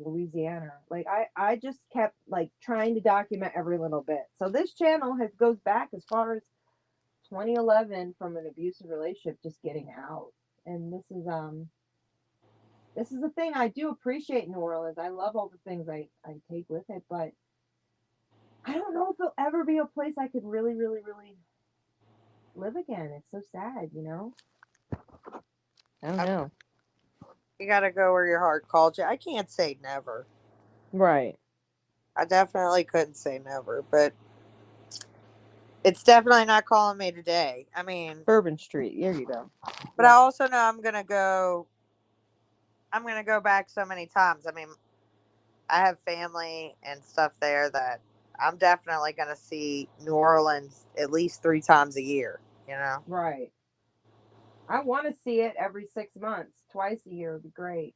Louisiana. Like I just kept like trying to document every little bit. So this channel goes back as far as 2011 from an abusive relationship, just getting out. And this is the thing I do appreciate New Orleans. I love all the things I take with it, but I don't know if it'll ever be a place I could really, really, really live again. It's so sad, you know? I don't know. You gotta go where your heart calls you. I can't say never. Right. I definitely couldn't say never, but it's definitely not calling me today. I mean, Bourbon Street. There you go. But I also know I'm gonna go back so many times. I mean, I have family and stuff there that I'm definitely gonna see New Orleans at least 3 times a year, you know? Right. I want to see it every 6 months. Twice a year would be great.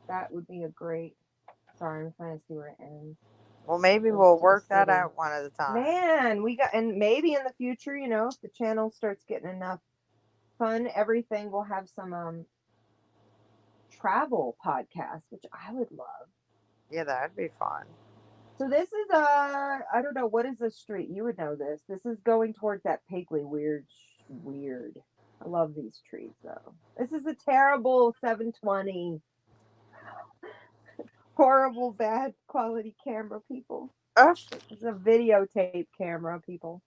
That would be a great. Sorry, I'm trying to see where it ends. Well, maybe we'll work that out one at a time. Man, and maybe in the future, you know, if the channel starts getting enough fun, everything, we'll have some travel podcasts, which I would love. Yeah, that'd be fun. So this is I don't know, what is this street? You would know this. This is going towards that Piggly weird. I love these trees though. This is a terrible 720. Horrible bad quality camera, people. It's a videotape camera, people.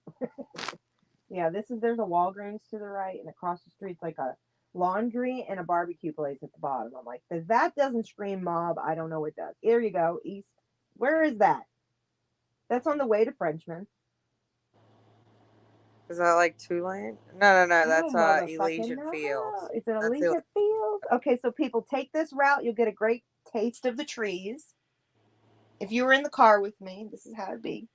Yeah, there's a Walgreens to the right, and across the street's like a laundry and a barbecue place at the bottom. I'm like, if that doesn't scream mob, I don't know what does. Here you go, east. Where is that? That's on the way to Frenchman. Is that like Tulane? No. Oh, That's motherfucking Elysian no. Fields. It's an That's Elysian Fields. Okay, so people take this route, you'll get a great taste of the trees. If you were in the car with me, this is how it'd be.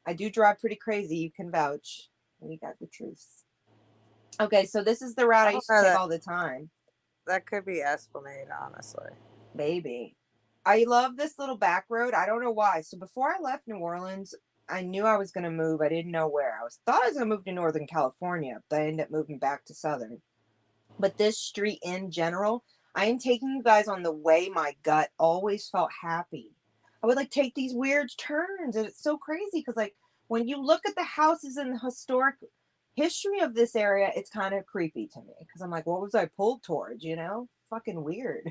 I do drive pretty crazy. You can vouch. We got the truth. Okay, so this is the route I used to take all the time. That could be Esplanade, honestly. Baby. I love this little back road. I don't know why. So before I left New Orleans, I knew I was going to move. I didn't know where. Thought I was going to move to Northern California, but I ended up moving back to Southern. But this street in general, I am taking you guys on the way my gut always felt happy. I would like take these weird turns, and it's so crazy because like when you look at the houses and the historic history of this area, it's kind of creepy to me because I'm like, what was I pulled towards? You know, fucking weird.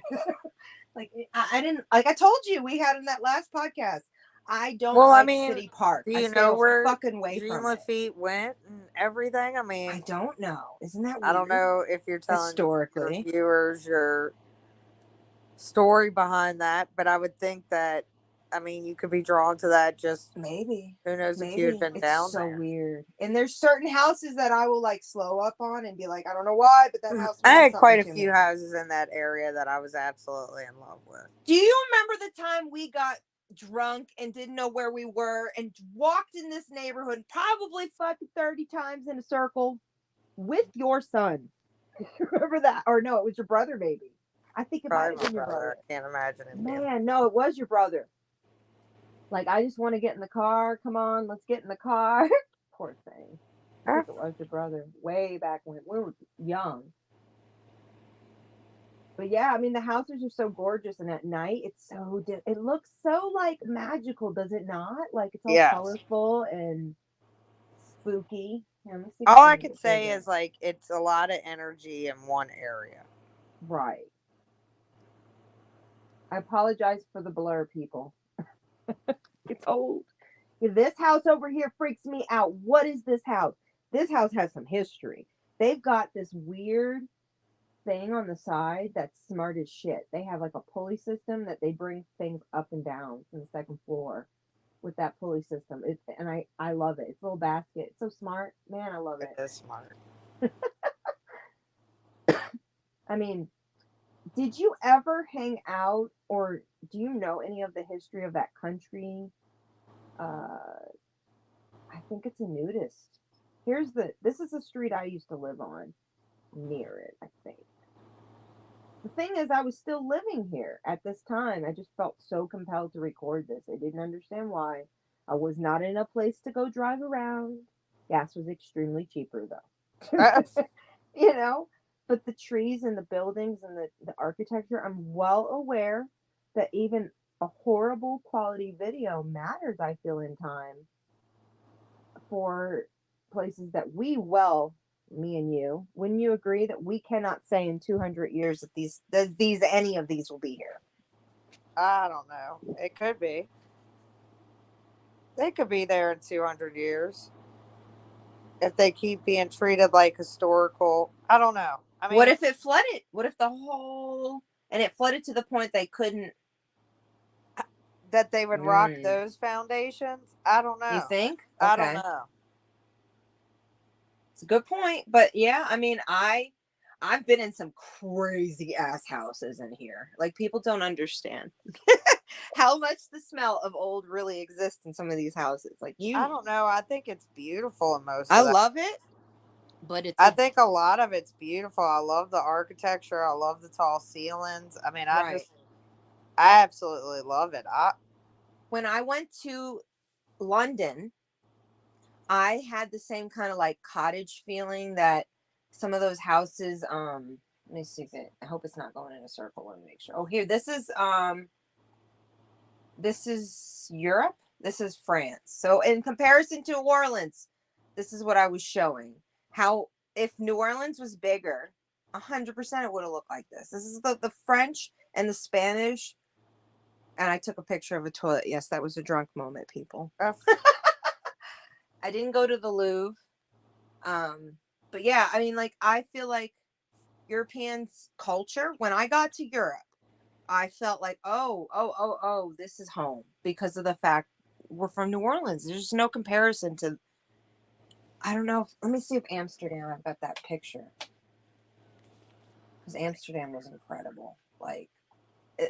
Like I didn't, like I told you we had in that last podcast. I don't like City Park. Do you I know where fucking way Jean from it. Lafitte went and everything? I mean, I don't know. Isn't that weird? I don't know if you're telling historically your viewers your story behind that, but I would think that, I mean, you could be drawn to that just maybe. Who knows if you had been down so there. Weird. And there's certain houses that I will like slow up on and be like, I don't know why, but that house. I had quite a few houses in that area that I was absolutely in love with. Do you remember the time we got drunk and didn't know where we were and walked in this neighborhood probably fucking 30 times in a circle with your son? Remember that? Or no, it was your brother, maybe. I think it might have been your brother. I can't imagine it. Man, no, it was your brother. Like, I just want to get in the car. Come on, let's get in the car. Poor thing. I think it was your brother. Way back when we were young. But yeah, I mean, the houses are so gorgeous, and at night, it looks so like magical, does it not? Like it's all colorful and spooky. All I can say is like it's a lot of energy in one area. Right. I apologize for the blur, people. It's old. This house over here freaks me out. What is this house? This house has some history. They've got this weird thing on the side that's smart as shit. They have like a pulley system that they bring things up and down from the second floor with that pulley system. And I love it. It's a little basket. It's so smart. Man, I love it. It is smart. I mean, did you ever hang out or do you know any of the history of that country? I think it's a nudist. This is a street I used to live on near it, I think. The thing is, I was still living here at this time. I just felt so compelled to record this. I didn't understand why. I was not in a place to go drive around. Gas was extremely cheaper, though. You know? But the trees and the buildings and the architecture, I'm well aware that even a horrible quality video matters, I feel, in time for places that me and you, wouldn't you agree that we cannot say in 200 years that any of these will be here? I don't know. It could be. They could be there in 200 years if they keep being treated like historical. I don't know. I mean, what if it flooded? What if and it flooded to the point they couldn't? That they would rock those foundations? I don't know. You think? Okay. I don't know. It's a good point, but yeah, I mean, I've been in some crazy ass houses in here. Like people don't understand how much the smell of old really exists in some of these houses. Like I don't know. I think it's beautiful in most. I love it, but I think a lot of it's beautiful. I love the architecture. I love the tall ceilings. I mean, I absolutely love it. When I went to London, I had the same kind of like cottage feeling that some of those houses, let me see if I hope it's not going in a circle. Let me make sure. Oh, here, this is Europe. This is France. So in comparison to New Orleans, this is what I was showing. How if New Orleans was bigger, 100% it would have looked like this. This is the French and the Spanish And I took a picture of a toilet. Yes, that was a drunk moment, people. Oh, I didn't go to the Louvre. But yeah, I mean, like, I feel like Europeans' culture, when I got to Europe, I felt like, oh, this is home because of the fact we're from New Orleans. There's just no comparison to, I don't know. Let me see if Amsterdam, I've got that picture. Because Amsterdam was incredible. Like,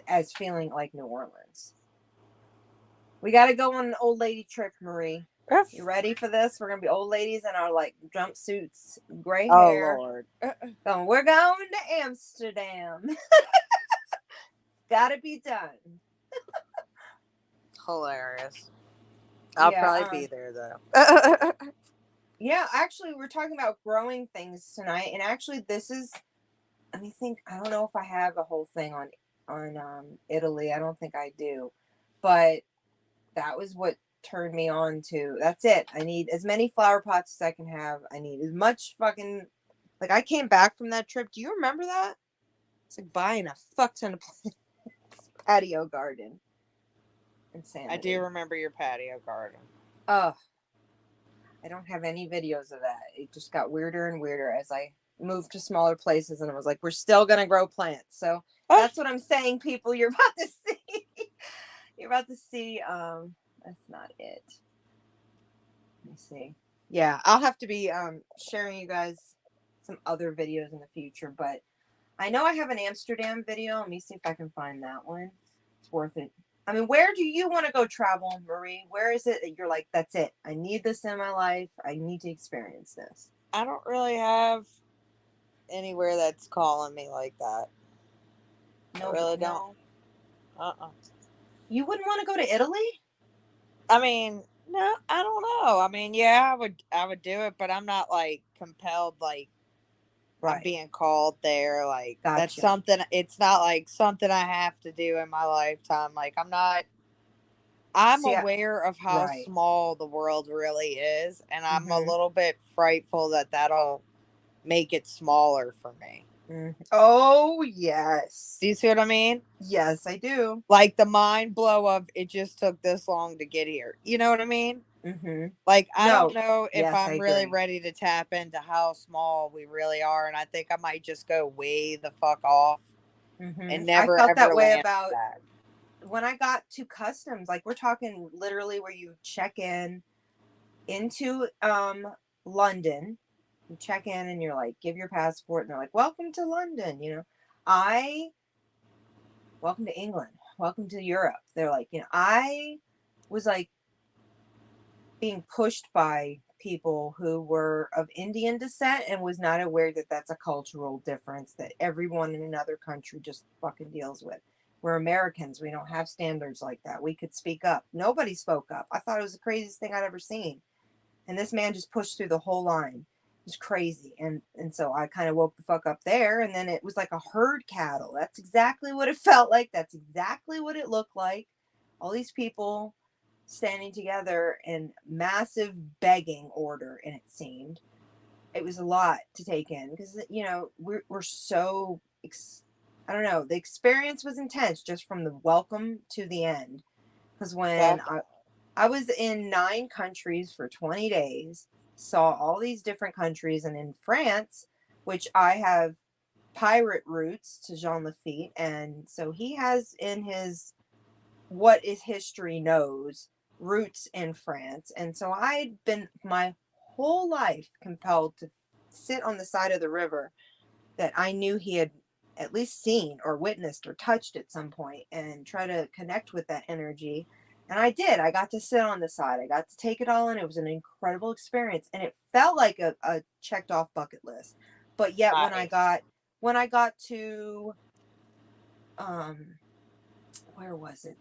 as feeling like New Orleans. We got to go on an old lady trip, Marie. You ready for this? We're going to be old ladies in our, like, jumpsuits, gray hair. Lord. Going, we're going to Amsterdam. Gotta be done. Hilarious. I'll Yeah, probably be there though. Yeah, actually, we're talking about growing things tonight, and actually, this is. Let me think. I don't know if I have a whole thing on Italy. I don't think I do, but that was what turned me on to. That's it. I need as many flower pots as I can have. I need as much fucking. Like, I came back from that trip. Do you remember that? It's like buying a fuck ton of patio garden. Insanity. I do remember your patio garden. I don't have any videos of that. It just got weirder and weirder as I moved to smaller places, and I was like, we're still gonna grow plants. So that's what I'm saying, people. You're about to see. You're about to see. That's not it. Let me see. Yeah, I'll have to be sharing you guys some other videos in the future, but I know I have an Amsterdam video. Let me see if I can find that one. It's worth it. I mean, where do you want to go travel, Marie? Where is it that you're like, that's it? I need this in my life. I need to experience this. I don't really have anywhere that's calling me like that. No, I really don't. You wouldn't want to go to Italy? I mean, no, I don't know. I mean, yeah, I would do it, but I'm not like compelled, like Right. I'm being called there. Like that's Gotcha. something. It's not like something I have to do in my lifetime. Like I'm aware of how Right. small the world really is, and I'm a Mhm. little bit frightful that that'll make it smaller for me. Oh, yes. Do you see what I mean? Yes, I do. Like the mind blow of it just took this long to get here. You know what I mean? Mm-hmm. Like, I No. don't know if Yes, I I'm really agree. ready to tap into how small we really are. And I think I might just go way the fuck off and never I felt ever that way land about back. when I got to customs. Like, we're talking literally where you check in into London. You check in and you're like, give your passport, and they're like, welcome to London. You know, welcome to England, welcome to Europe. They're like, you know, I was like being pushed by people who were of Indian descent and was not aware that that's a cultural difference that everyone in another country just fucking deals with. We're Americans. We don't have standards like that. We could speak up. Nobody spoke up. I thought it was the craziest thing I'd ever seen. And this man just pushed through the whole line. It was crazy. And so I kind of woke the fuck up there. And then it was like a herd cattle. That's exactly what it felt like. That's exactly what it looked like. All these people standing together in massive begging order, and it seemed it was a lot to take in because, you know, we're so I don't know, the experience was intense just from the welcome to the end, because when I was in 9 countries for 20 days, saw all these different countries, and in France, which I have pirate roots to Jean Lafitte, and so he has in his what is history knows roots in France. And so I'd been my whole life compelled to sit on the side of the river that I knew he had at least seen or witnessed or touched at some point and try to connect with that energy. And I did. I got to sit on the side. I got to take it all in. It was an incredible experience. And it felt like a checked off bucket list. But yet when I got to where was it?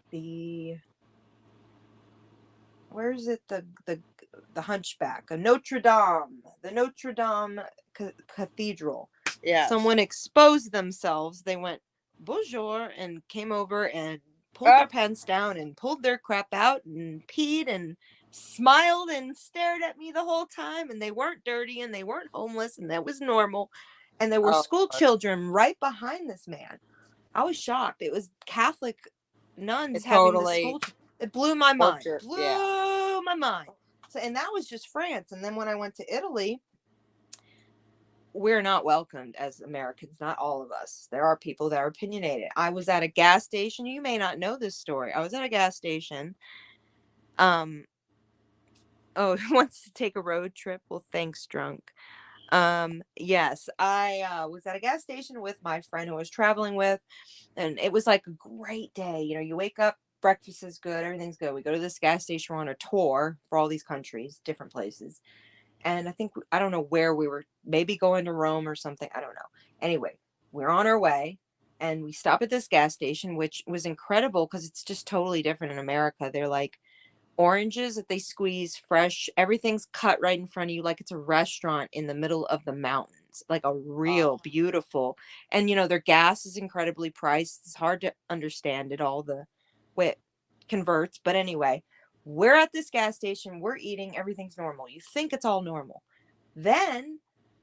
Where's it? The Hunchback, the Notre Dame Cathedral. Yeah. Someone exposed themselves. They went bonjour and came over and pulled their pants down and pulled their crap out and peed and smiled and stared at me the whole time. And they weren't dirty and they weren't homeless and that was normal. And there were school children right behind this man. I was shocked. It was Catholic nuns It having the totally school. It blew my mind. torture. Blew Yeah. my mind. So, and that was just France. And then when I went to Italy, we're not welcomed as Americans, not all of us. There are people that are opinionated. I was at a gas station. You may not know this story. I was at a gas station. Oh, wants to take a road trip? Well, thanks, drunk. Yes, I was at a gas station with my friend who I was traveling with, and it was like a great day. You know, you wake up, breakfast is good, everything's good. We go to this gas station, we're on a tour for all these countries, different places. And I don't know where we were, maybe going to Rome or something. I don't know. Anyway, we're on our way and we stop at this gas station, which was incredible because it's just totally different in America. They're like oranges that they squeeze fresh. Everything's cut right in front of you, like it's a restaurant in the middle of the mountains, like a real beautiful. And, you know, their gas is incredibly priced. It's hard to understand it all, the way it converts. But anyway, we're at this gas station, we're eating, everything's normal. You think it's all normal. Then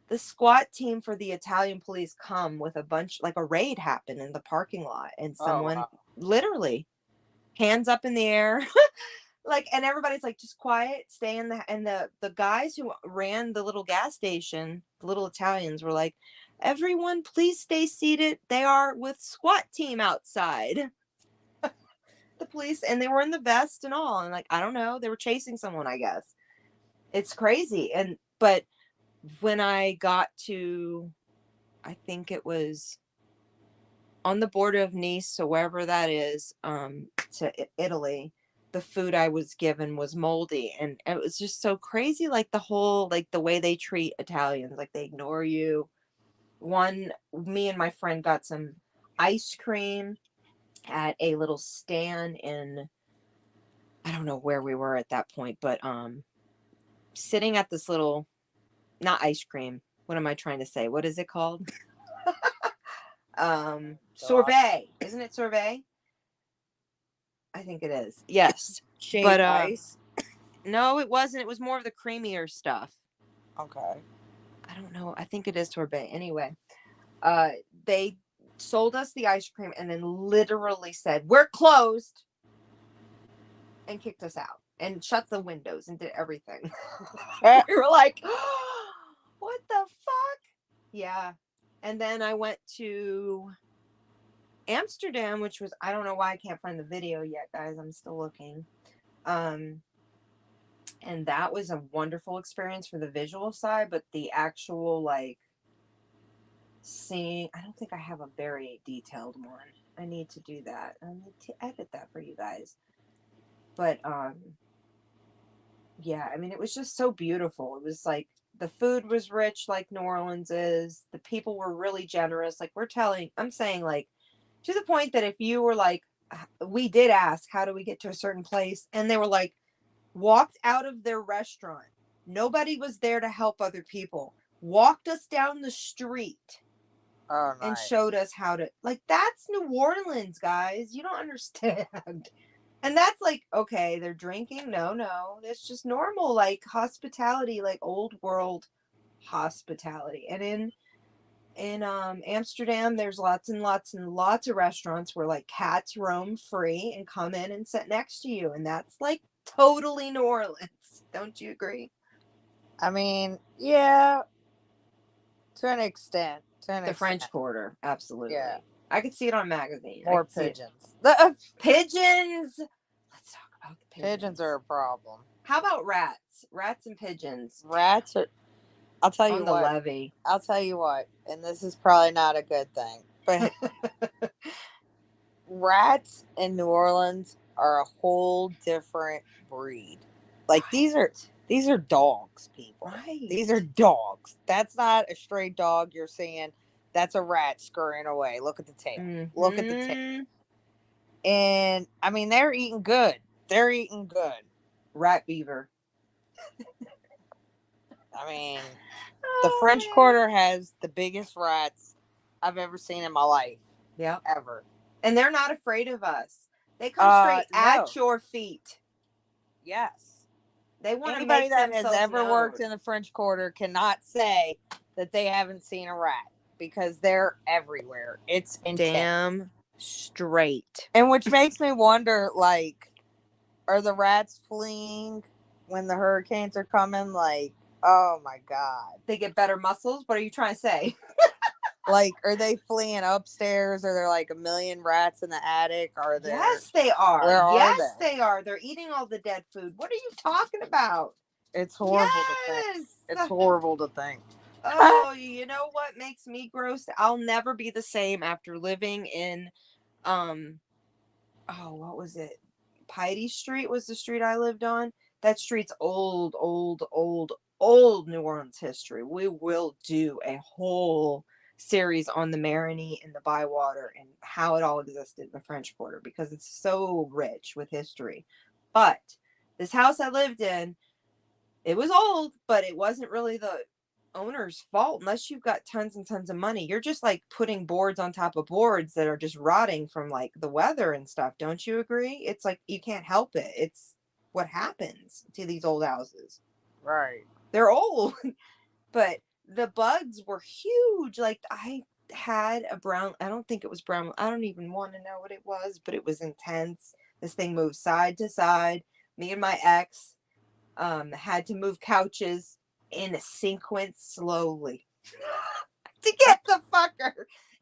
the SWAT team for the Italian police come with a bunch, like a raid happened in the parking lot, and someone literally hands up in the air. Like, and everybody's like, just quiet, stay in the guys who ran the little gas station, the little Italians, were like, everyone please stay seated, they are with SWAT team outside. The police, and they were in the vest and all, and like, I don't know, they were chasing someone, I guess. It's crazy. But when I got to, I think it was on the border of Nice, so wherever that is, to Italy, the food I was given was moldy, and it was just so crazy. Like the whole, like the way they treat Italians, like they ignore you. Me and my friend got some ice cream at a little stand in, I don't know where we were at that point, but sitting at this little, not ice cream, what am I trying to say? What is it called? Sorbet. Isn't it sorbet? I think it is. Yes. Shaved ice? No, it wasn't. It was more of the creamier stuff. Okay. I don't know. I think it is sorbet. Anyway, they sold us the ice cream and then literally said, we're closed, and kicked us out and shut the windows and did everything. We were like, oh, what the fuck? Yeah. And then I went to Amsterdam, which was, I don't know why I can't find the video yet, guys. I'm still looking. And that was a wonderful experience for the visual side, but the actual, like, seeing, I don't think I have a very detailed one. I need to do that. I need to edit that for you guys. But yeah, I mean, it was just so beautiful. It was like, the food was rich like New Orleans is. The people were really generous. Like, I'm saying, like, to the point that if you were like, we did ask, how do we get to a certain place? And they were like, walked out of their restaurant. Nobody was there to help other people. Walked us down the street. Oh, nice. And showed us how to, like, that's New Orleans, guys. You don't understand. And that's like, okay, they're drinking. No, it's just normal, like, hospitality, like old world hospitality. And in Amsterdam, there's lots and lots and lots of restaurants where, like, cats roam free and come in and sit next to you, and that's like totally New Orleans. Don't you agree? I mean, yeah, to an extent. The French Quarter, absolutely. Yeah. I could see it on magazine. More pigeons. Pigeons. Let's talk about the pigeons. Pigeons are a problem. How about rats? Rats and pigeons. Rats are. I'll tell you on the what. levee. I'll tell you what, and this is probably not a good thing, but rats in New Orleans are a whole different breed. Like, these are dogs, people. Right. These are dogs. That's not a stray dog you're seeing. That's a rat scurrying away. Look at the tail. Mm-hmm. Look at the tail. And I mean, they're eating good. They're eating good. Rat beaver. I mean, the French Quarter has the biggest rats I've ever seen in my life. Yeah. Ever. And they're not afraid of us. They come straight at your feet. Yes. They want anybody to make that has ever worked in the French Quarter cannot say that they haven't seen a rat, because they're everywhere. It's intense. Damn straight. And which makes me wonder, like, are the rats fleeing when the hurricanes are coming? Like, oh my God. They get better muscles. What are you trying to say? Like, are they fleeing upstairs? Are there like a million rats in the attic? Are there? Yes, they are. Where are Yes, they? they are. They're eating all the dead food. What are you talking about? It's horrible to think. Yes. It's horrible to think. Oh, you know what makes me gross? I'll never be the same after living in, what was it? Piety Street was the street I lived on. That street's old New Orleans history. We will do a whole series on the Marigny and the Bywater and how it all existed in the French Quarter because it's so rich with history. But this house I lived in, it was old, but it wasn't really the owner's fault unless you've got tons and tons of money. You're just like putting boards on top of boards that are just rotting from like the weather and stuff. Don't you agree? It's like you can't help it. It's what happens to these old houses. Right. They're old, but the bugs were huge. Like I had a brown, I don't think it was brown. I don't even want to know what it was, but it was intense. This thing moved side to side. Me and my ex had to move couches in a sequence slowly to get the fucker.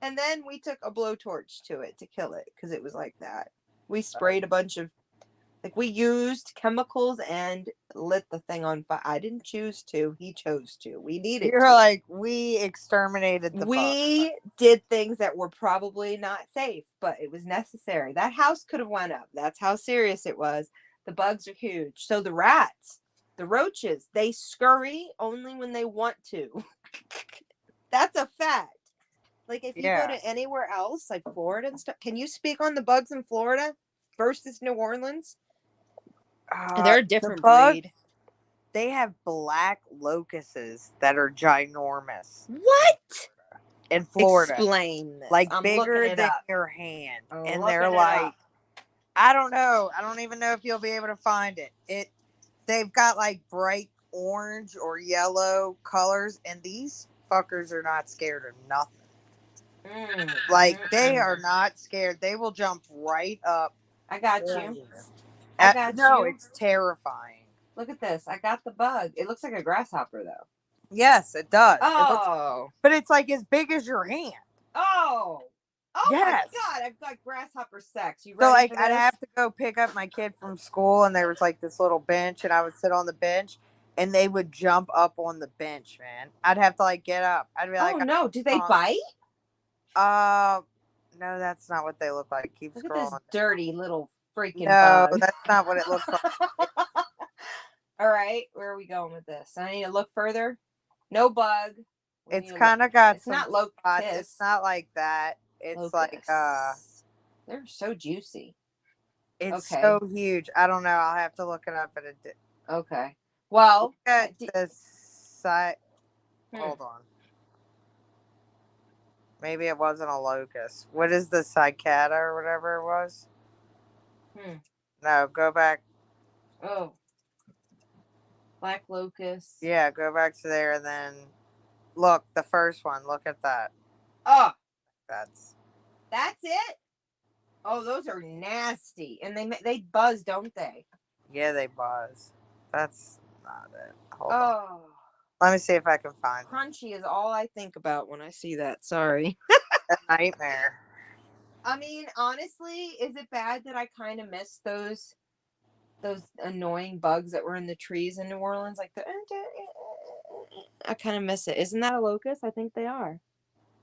And then we took a blowtorch to it to kill it because it was like that. We sprayed a bunch of, like, we used chemicals and lit the thing on fire. I didn't choose to. He chose to. We needed You're to. like, we exterminated the bugs. We did things that were probably not safe, but it was necessary. That house could have went up. That's how serious it was. The bugs are huge. So the rats, the roaches, they scurry only when they want to. That's a fact. Like if you go to anywhere else, like Florida and stuff, can you speak on the bugs in Florida versus New Orleans? They're a different breed. They have black locusts that are ginormous. What? In Florida. Explain this. Like I'm bigger than up. your hand. I'm and they're looking it like, up. I don't know. I don't even know if you'll be able to find it. They've got like bright orange or yellow colors, and these fuckers are not scared of nothing. Like they are not scared. They will jump right up. I got you. No, it's terrifying. Look at this. I got the bug. It looks like a grasshopper though. Yes, it does. Oh. But it's like as big as your hand. Oh. Oh yes. my God, I've got grasshopper sex. You ready so like for this? I'd have to go pick up my kid from school, and there was like this little bench, and I would sit on the bench, and they would jump up on the bench, man. I'd have to like get up. I'd be like, oh no, do they bite? No, that's not what they look like. Keep Look scrolling. at this dirty little freaking No, bug. that's not what it looks like. All right, where are we going with this? I need to look further. No bug. It's kind of got it's some not locust. spots. It's not like that. It's Locusts. like they're so juicy. It's okay. so huge. I don't know. I'll have to look it up at a okay. Well, look at the site. Hold on. Maybe it wasn't a locust. What is the cicada or whatever it was? No, go back. Oh. Black locust. Yeah, go back to there and then look, the first one. Look at that. Oh. That's it? Oh, those are nasty. And they buzz, don't they? Yeah, they buzz. That's not it. Hold oh. on. Let me see if I can find it. Crunchy is all I think about when I see that. Sorry. A nightmare. I mean, honestly, is it bad that I kind of miss those annoying bugs that were in the trees in New Orleans? Like I kind of miss it. Isn't that a locust? I think they are.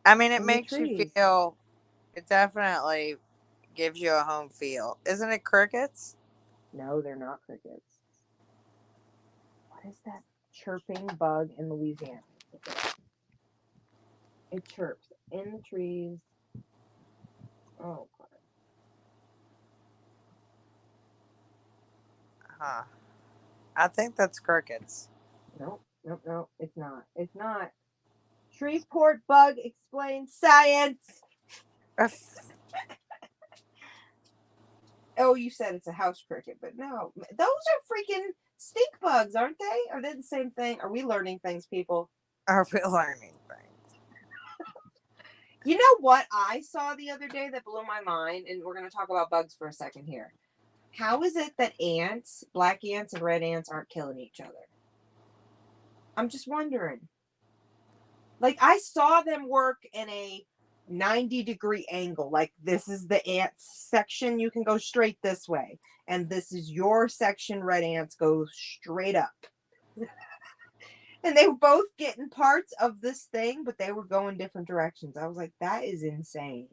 I mean, it makes you feel. It definitely gives you a home feel. Isn't it crickets? No, they're not crickets. What is that chirping bug in Louisiana? It chirps in the trees. Oh, God. Huh. I think that's crickets. Nope, it's not. It's not. Shreveport bug explains science. Oh, you said it's a house cricket, but no. Those are freaking stink bugs, aren't they? Are they the same thing? Are we learning things, people? Are we learning things? You know what I saw the other day that blew my mind? And we're going to talk about bugs for a second here. How is it that ants, black ants and red ants, aren't killing each other? I'm just wondering. Like, I saw them work in a 90-degree angle. Like, this is the ants section. You can go straight this way. And this is your section. Red ants go straight up. And they were both getting parts of this thing, but they were going different directions. I was like, that is insane.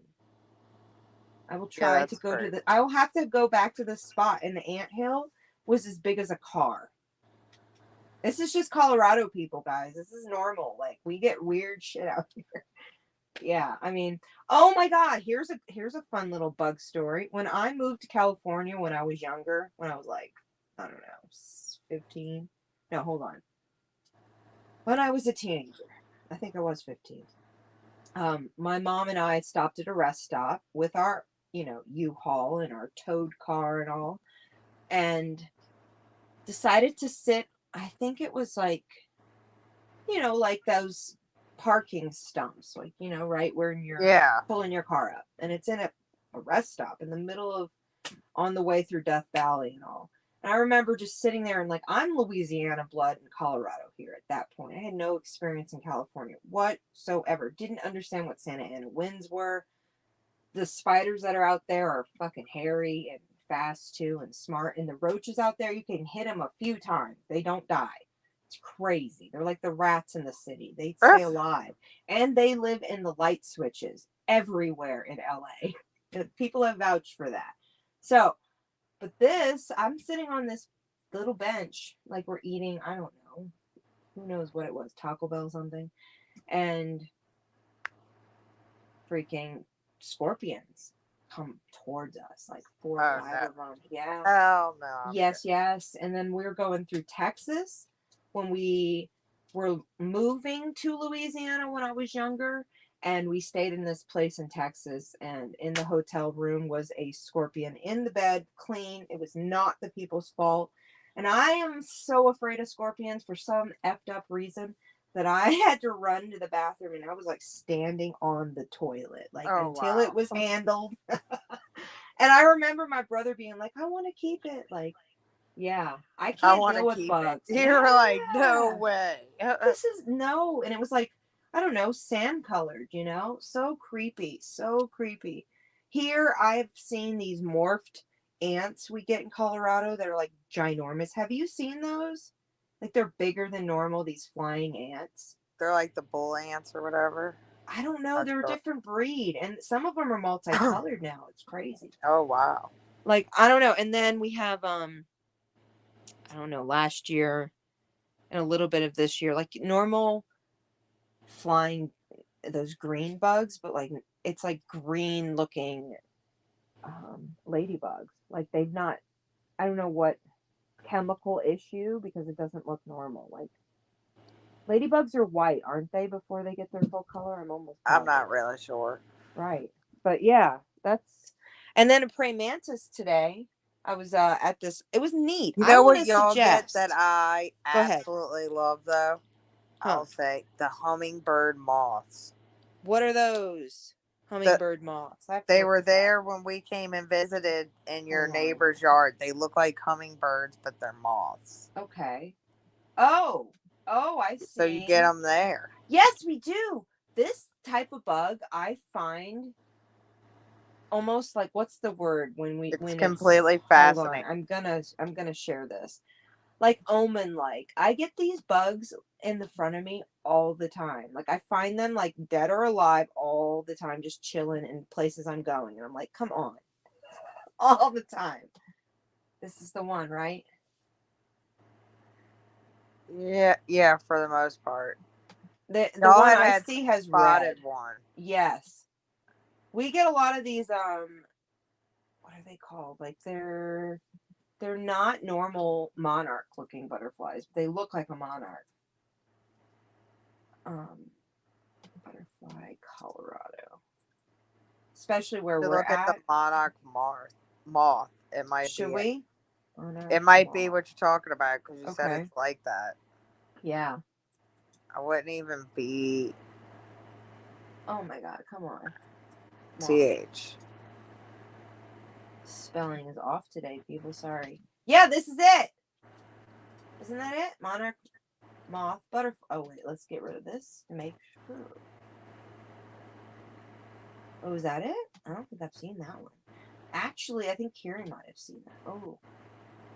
I will try to go to the... I will have to go back to the spot. And the anthill was as big as a car. This is just Colorado people, guys. This is normal. Like, we get weird shit out here. Yeah, I mean, oh my God, here's a fun little bug story. When I moved to California when I was younger, when I was like, I don't know, 15. No, hold on. When I was a teenager, I think I was 15. My mom and I stopped at a rest stop with our, U-Haul and our towed car and all, and decided to sit. I think it was like, like those parking stumps, like, right where you're pulling your car up. And it's in a rest stop in the middle of, on the way through Death Valley and all. And I remember just sitting there and like, I'm Louisiana blood and Colorado here at that point. I had no experience in California whatsoever. Didn't understand what Santa Ana winds were. The spiders that are out there are fucking hairy and fast too and smart. And the roaches out there, you can hit them a few times. They don't die. It's crazy. They're like the rats in the city. They stay alive. And they live in the light switches everywhere in LA. People have vouched for that. So, but I'm sitting on this little bench, like we're eating, I don't know, who knows what it was, Taco Bell something. And freaking scorpions come towards us, like 4 or 5 of them. Yeah. Oh no. Yes. And then we were going through Texas when we were moving to Louisiana when I was younger, and we stayed in this place in Texas, and in the hotel room was a scorpion in the bed, clean. It was not the people's fault. And I am so afraid of scorpions for some effed up reason that I had to run to the bathroom, and I was like standing on the toilet, like until it was handled. And I remember my brother being like, I want to keep it. Like, yeah, I can't deal with bugs. You were like, no way. This is no. And it was like, I don't know, sand colored, so creepy, so creepy. Here, I've seen these morphed ants we get in Colorado that are like ginormous. Have you seen those? Like, they're bigger than normal, these flying ants. They're like the bull ants or whatever. I don't know. They're a different breed. And some of them are multicolored now. It's crazy. Oh, wow. Like, I don't know. And then we have, I don't know, last year and a little bit of this year, like normal flying, those green bugs, but like, it's like green looking ladybugs. Like, they've not, I don't know what chemical issue, because it doesn't look normal. Like, ladybugs are white, aren't they, before they get their full color? I'm not really sure. Right. But yeah, and then a praying mantis today. I was at this, it was neat. You know what y'all get that I absolutely love though? I'll say the hummingbird moths. What are those? Hummingbird moths. They were there when we came and visited in your neighbor's yard. They look like hummingbirds, but they're moths. Okay. Oh, I see. So you get them there. Yes, we do. This type of bug, I find almost like, what's the word it's completely fascinating. I'm gonna share this. Like omen-like. I get these bugs in the front of me all the time. Like, I find them like dead or alive all the time, just chilling in places I'm going. And I'm like, come on. All the time. This is the one, right? Yeah, for the most part. The one I see has spotted red. One. Yes. We get a lot of these, what are they called? Like, they're not normal monarch looking butterflies. They look like a monarch. Butterfly, Colorado. Especially where we're look at the monarch moth. It might Should be. we? It might be what you're talking about, because you said it's like that. Yeah. I wouldn't even be. Oh my God, come on. TH. Spelling is off today, people. Sorry. Yeah, this is it. Isn't that it? Monarch, moth, butterfly. Oh, wait, let's get rid of this to make sure. Oh, is that it? I don't think I've seen that one. Actually, I think Kiri might have seen that. Oh.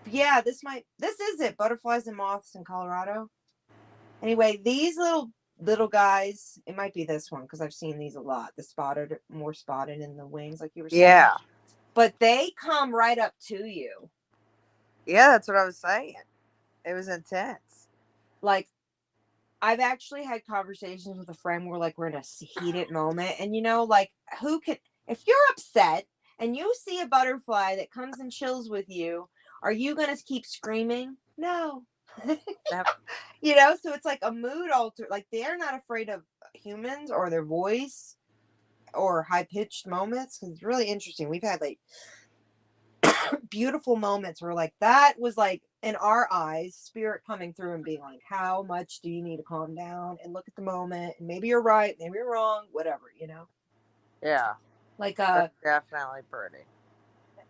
Yeah, this is it. Butterflies and moths in Colorado. Anyway, these little guys, it might be this one because I've seen these a lot. The more spotted in the wings, like you were saying. Yeah. But they come right up to you. Yeah, that's what I was saying. It was intense. Like, I've actually had conversations with a friend where, like, we're in a heated moment. And, like, if you're upset and you see a butterfly that comes and chills with you, are you going to keep screaming? No. So it's like a mood alter. Like, they're not afraid of humans or their voice or high-pitched moments. Because it's really interesting. We've had, like, beautiful moments where, like, that was, like, in our eyes, spirit coming through and being like, how much do you need to calm down and look at the moment? And maybe you're right, maybe you're wrong, whatever, Yeah. Like, That's definitely pretty.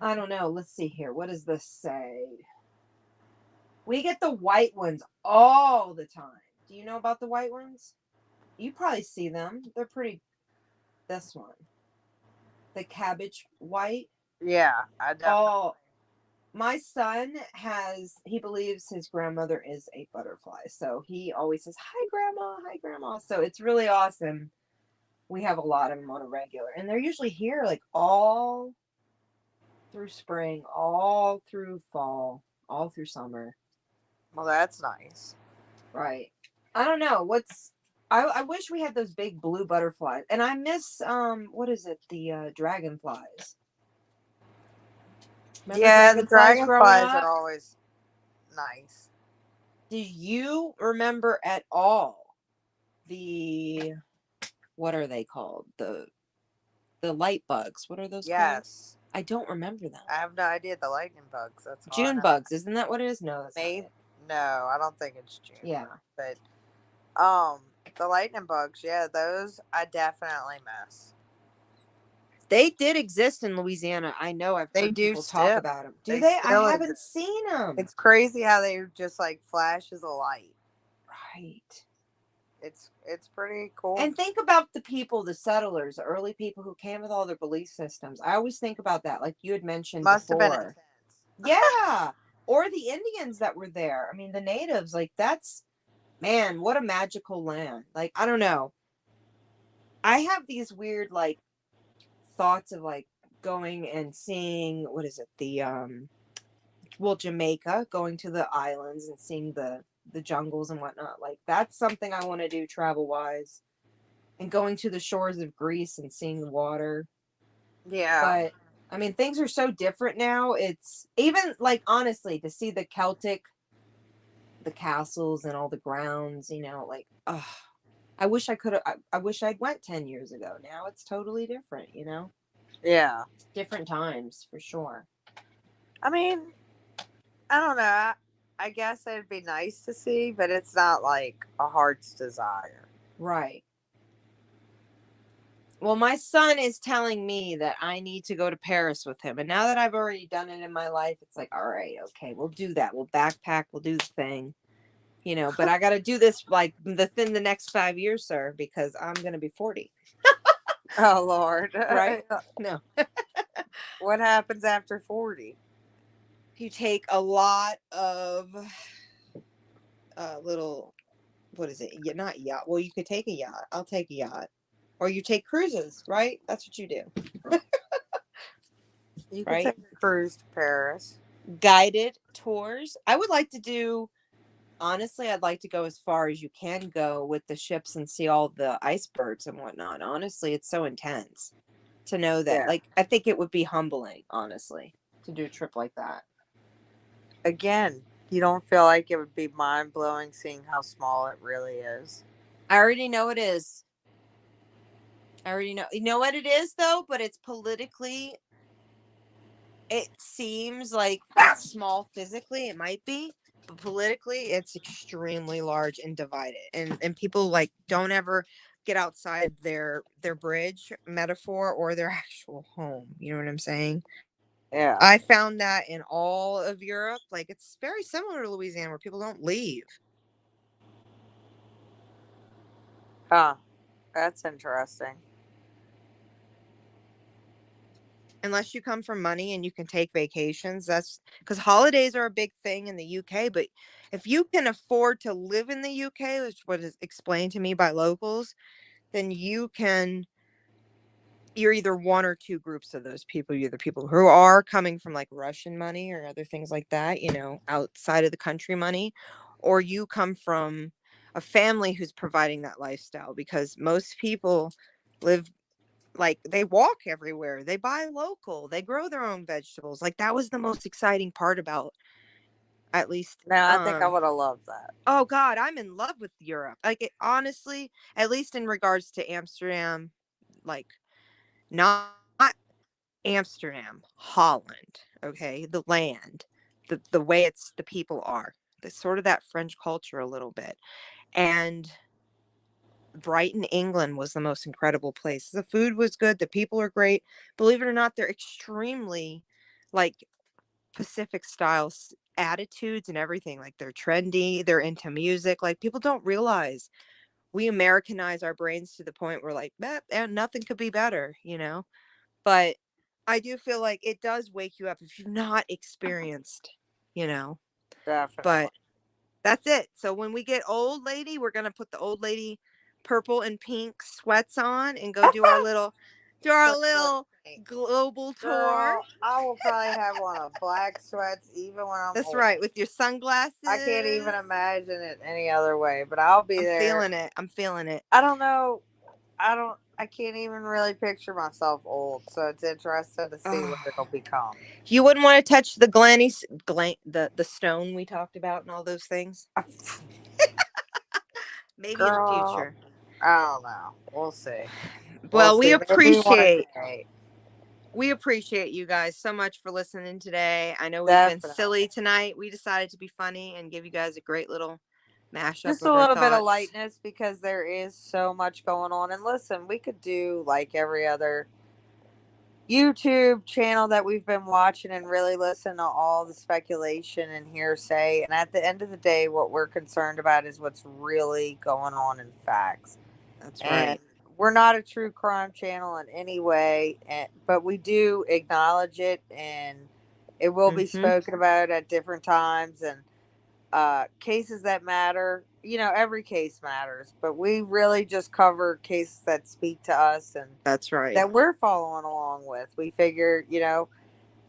I don't know. Let's see here. What does this say? We get the white ones all the time. Do you know about the white ones? You probably see them. They're pretty. This one. The cabbage white. Yeah, I definitely. Oh, my son he believes his grandmother is a butterfly. So he always says, hi, grandma. Hi, grandma. So it's really awesome. We have a lot of them on a regular. And they're usually here like all through spring, all through fall, all through summer. Well, that's nice. Right. I don't know. I wish we had those big blue butterflies. And I miss, what is it? The dragonflies. Remember The dragonflies are always nice. Do you remember at all what are they called? The light bugs. What are those called? Yes. I don't remember them. I have no idea. The lightning bugs. That's all June bugs. Isn't that what it is? No, that's May? not it. No, I don't think it's June. Yeah. But the lightning bugs, yeah, those I definitely miss. They did exist in Louisiana. I know. I've heard people talk about them. Do they? I haven't seen them. It's crazy how they just like flashes of light. Right. It's pretty cool. And think about the people, the settlers, the early people who came with all their belief systems. I always think about that, like you had mentioned Must before. have been intense. Yeah. Or the Indians that were there. I mean, the natives, like man, what a magical land. Like, I don't know. I have these weird, like, thoughts of, like, going and seeing, what is it? Jamaica, going to the islands and seeing the jungles and whatnot. Like, that's something I want to do travel-wise. And going to the shores of Greece and seeing the water. Yeah. But, I mean, things are so different now. It's even, like, honestly, to see the castles and all the grounds, like, I wish I could have, I wish I'd went 10 years ago. Now it's totally different, Yeah. Different times, for sure. I mean, I don't know. I guess it'd be nice to see, but it's not like a heart's desire. Right. Well, my son is telling me that I need to go to Paris with him. And now that I've already done it in my life, it's like, all right, okay, we'll do that. We'll backpack. We'll do the thing. But I got to do this like within the next 5 years, sir, because I'm going to be 40. Oh, Lord. Right? No. What happens after 40? You take a lot of little, what is it? Not yacht. Well, you could take a yacht. I'll take a yacht. Or you take cruises, right? That's what you do. You could take a cruise to Paris. Guided tours. I would like to do, honestly, I'd like to go as far as you can go with the ships and see all the icebergs and whatnot. Honestly, it's so intense to know that. Yeah. Like, I think it would be humbling, honestly, to do a trip like that. Again, you don't feel like it would be mind-blowing seeing how small it really is? I already know it is. I already know. You know what it is, though? But it's politically, it seems like it's small physically. It might be. But politically, it's extremely large and divided. And people, like, don't ever get outside their bridge metaphor or their actual home. You know what I'm saying? Yeah. I found that in all of Europe, like it's very similar to Louisiana where people don't leave. Huh. That's interesting. Unless you come from money and you can take vacations. That's because holidays are a big thing in the UK. But if you can afford to live in the UK, which what is explained to me by locals, then you're either one or two groups of those people. You're the people who are coming from like Russian money or other things like that, outside of the country money, or you come from a family who's providing that lifestyle, because most people live like they walk everywhere, they buy local, they grow their own vegetables. Like that was the most exciting part about, at least Now, I think I would have loved that. oh god, I'm in love with Europe. Like it, honestly, at least in regards to Amsterdam, like not Amsterdam, Holland, okay? The land, the way the people are. The sort of that French culture a little bit. And Brighton, England was the most incredible place. The food was good, the people are great. Believe it or not, they're extremely like Pacific style attitudes and everything. Like they're trendy, they're into music. Like people don't realize we Americanize our brains to the point where like, nothing could be better. But I do feel like it does wake you up if you've not experienced. Definitely. But that's it. So when we get old lady, we're gonna put the old lady purple and pink sweats on and go do our little global tour. Girl, I will probably have on a black sweats even when I'm That's old. right, with your sunglasses. I can't even imagine it any other way, but I'll be there. I'm feeling it. I don't know. I can't even really picture myself old, so it's interesting to see what it'll become. You wouldn't want to touch the the stone we talked about and all those things. Maybe Girl, in the future. I don't know. We'll see. Well, we appreciate you guys so much for listening today. I know we've been silly tonight. We decided to be funny and give you guys a great little mashup. Just a little bit of lightness because there is so much going on. And listen, we could do like every other YouTube channel that we've been watching and really listen to all the speculation and hearsay. And at the end of the day, what we're concerned about is what's really going on in facts. That's right. We're not a true crime channel in any way, but we do acknowledge it, and it will be spoken about at different times. And cases that matter, every case matters, but we really just cover cases that speak to us, and that's right, that we're following along with. We figure,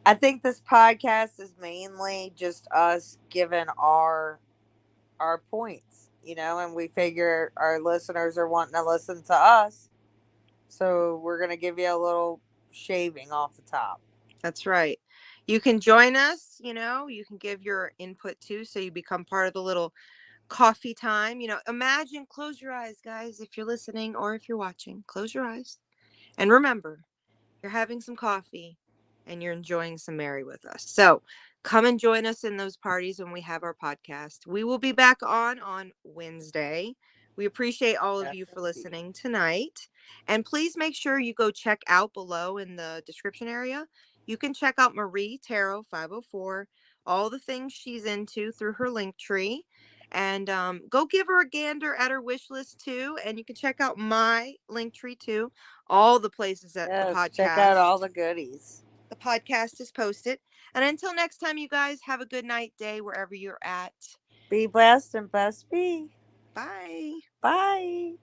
I think this podcast is mainly just us giving our points, and we figure our listeners are wanting to listen to us, so we're going to give you a little shaving off the top. That's right. You can join us, you can give your input too, so you become part of the little coffee time. Imagine, close your eyes, guys, if you're listening or if you're watching, close your eyes and remember you're having some coffee and you're enjoying some Mary with us. So come and join us in those parties when we have our podcast. We will be back on Wednesday. We appreciate all of you for listening tonight. And please make sure you go check out below in the description area. You can check out Marie Tarot 504, all the things she's into through her Linktree. And go give her a gander at her wish list too. And you can check out my Linktree too. All the places that the podcast. Check out all the goodies. The podcast is posted. And until next time, you guys have a good night, day, wherever you're at. Be blessed and blessed be. Bye. Bye.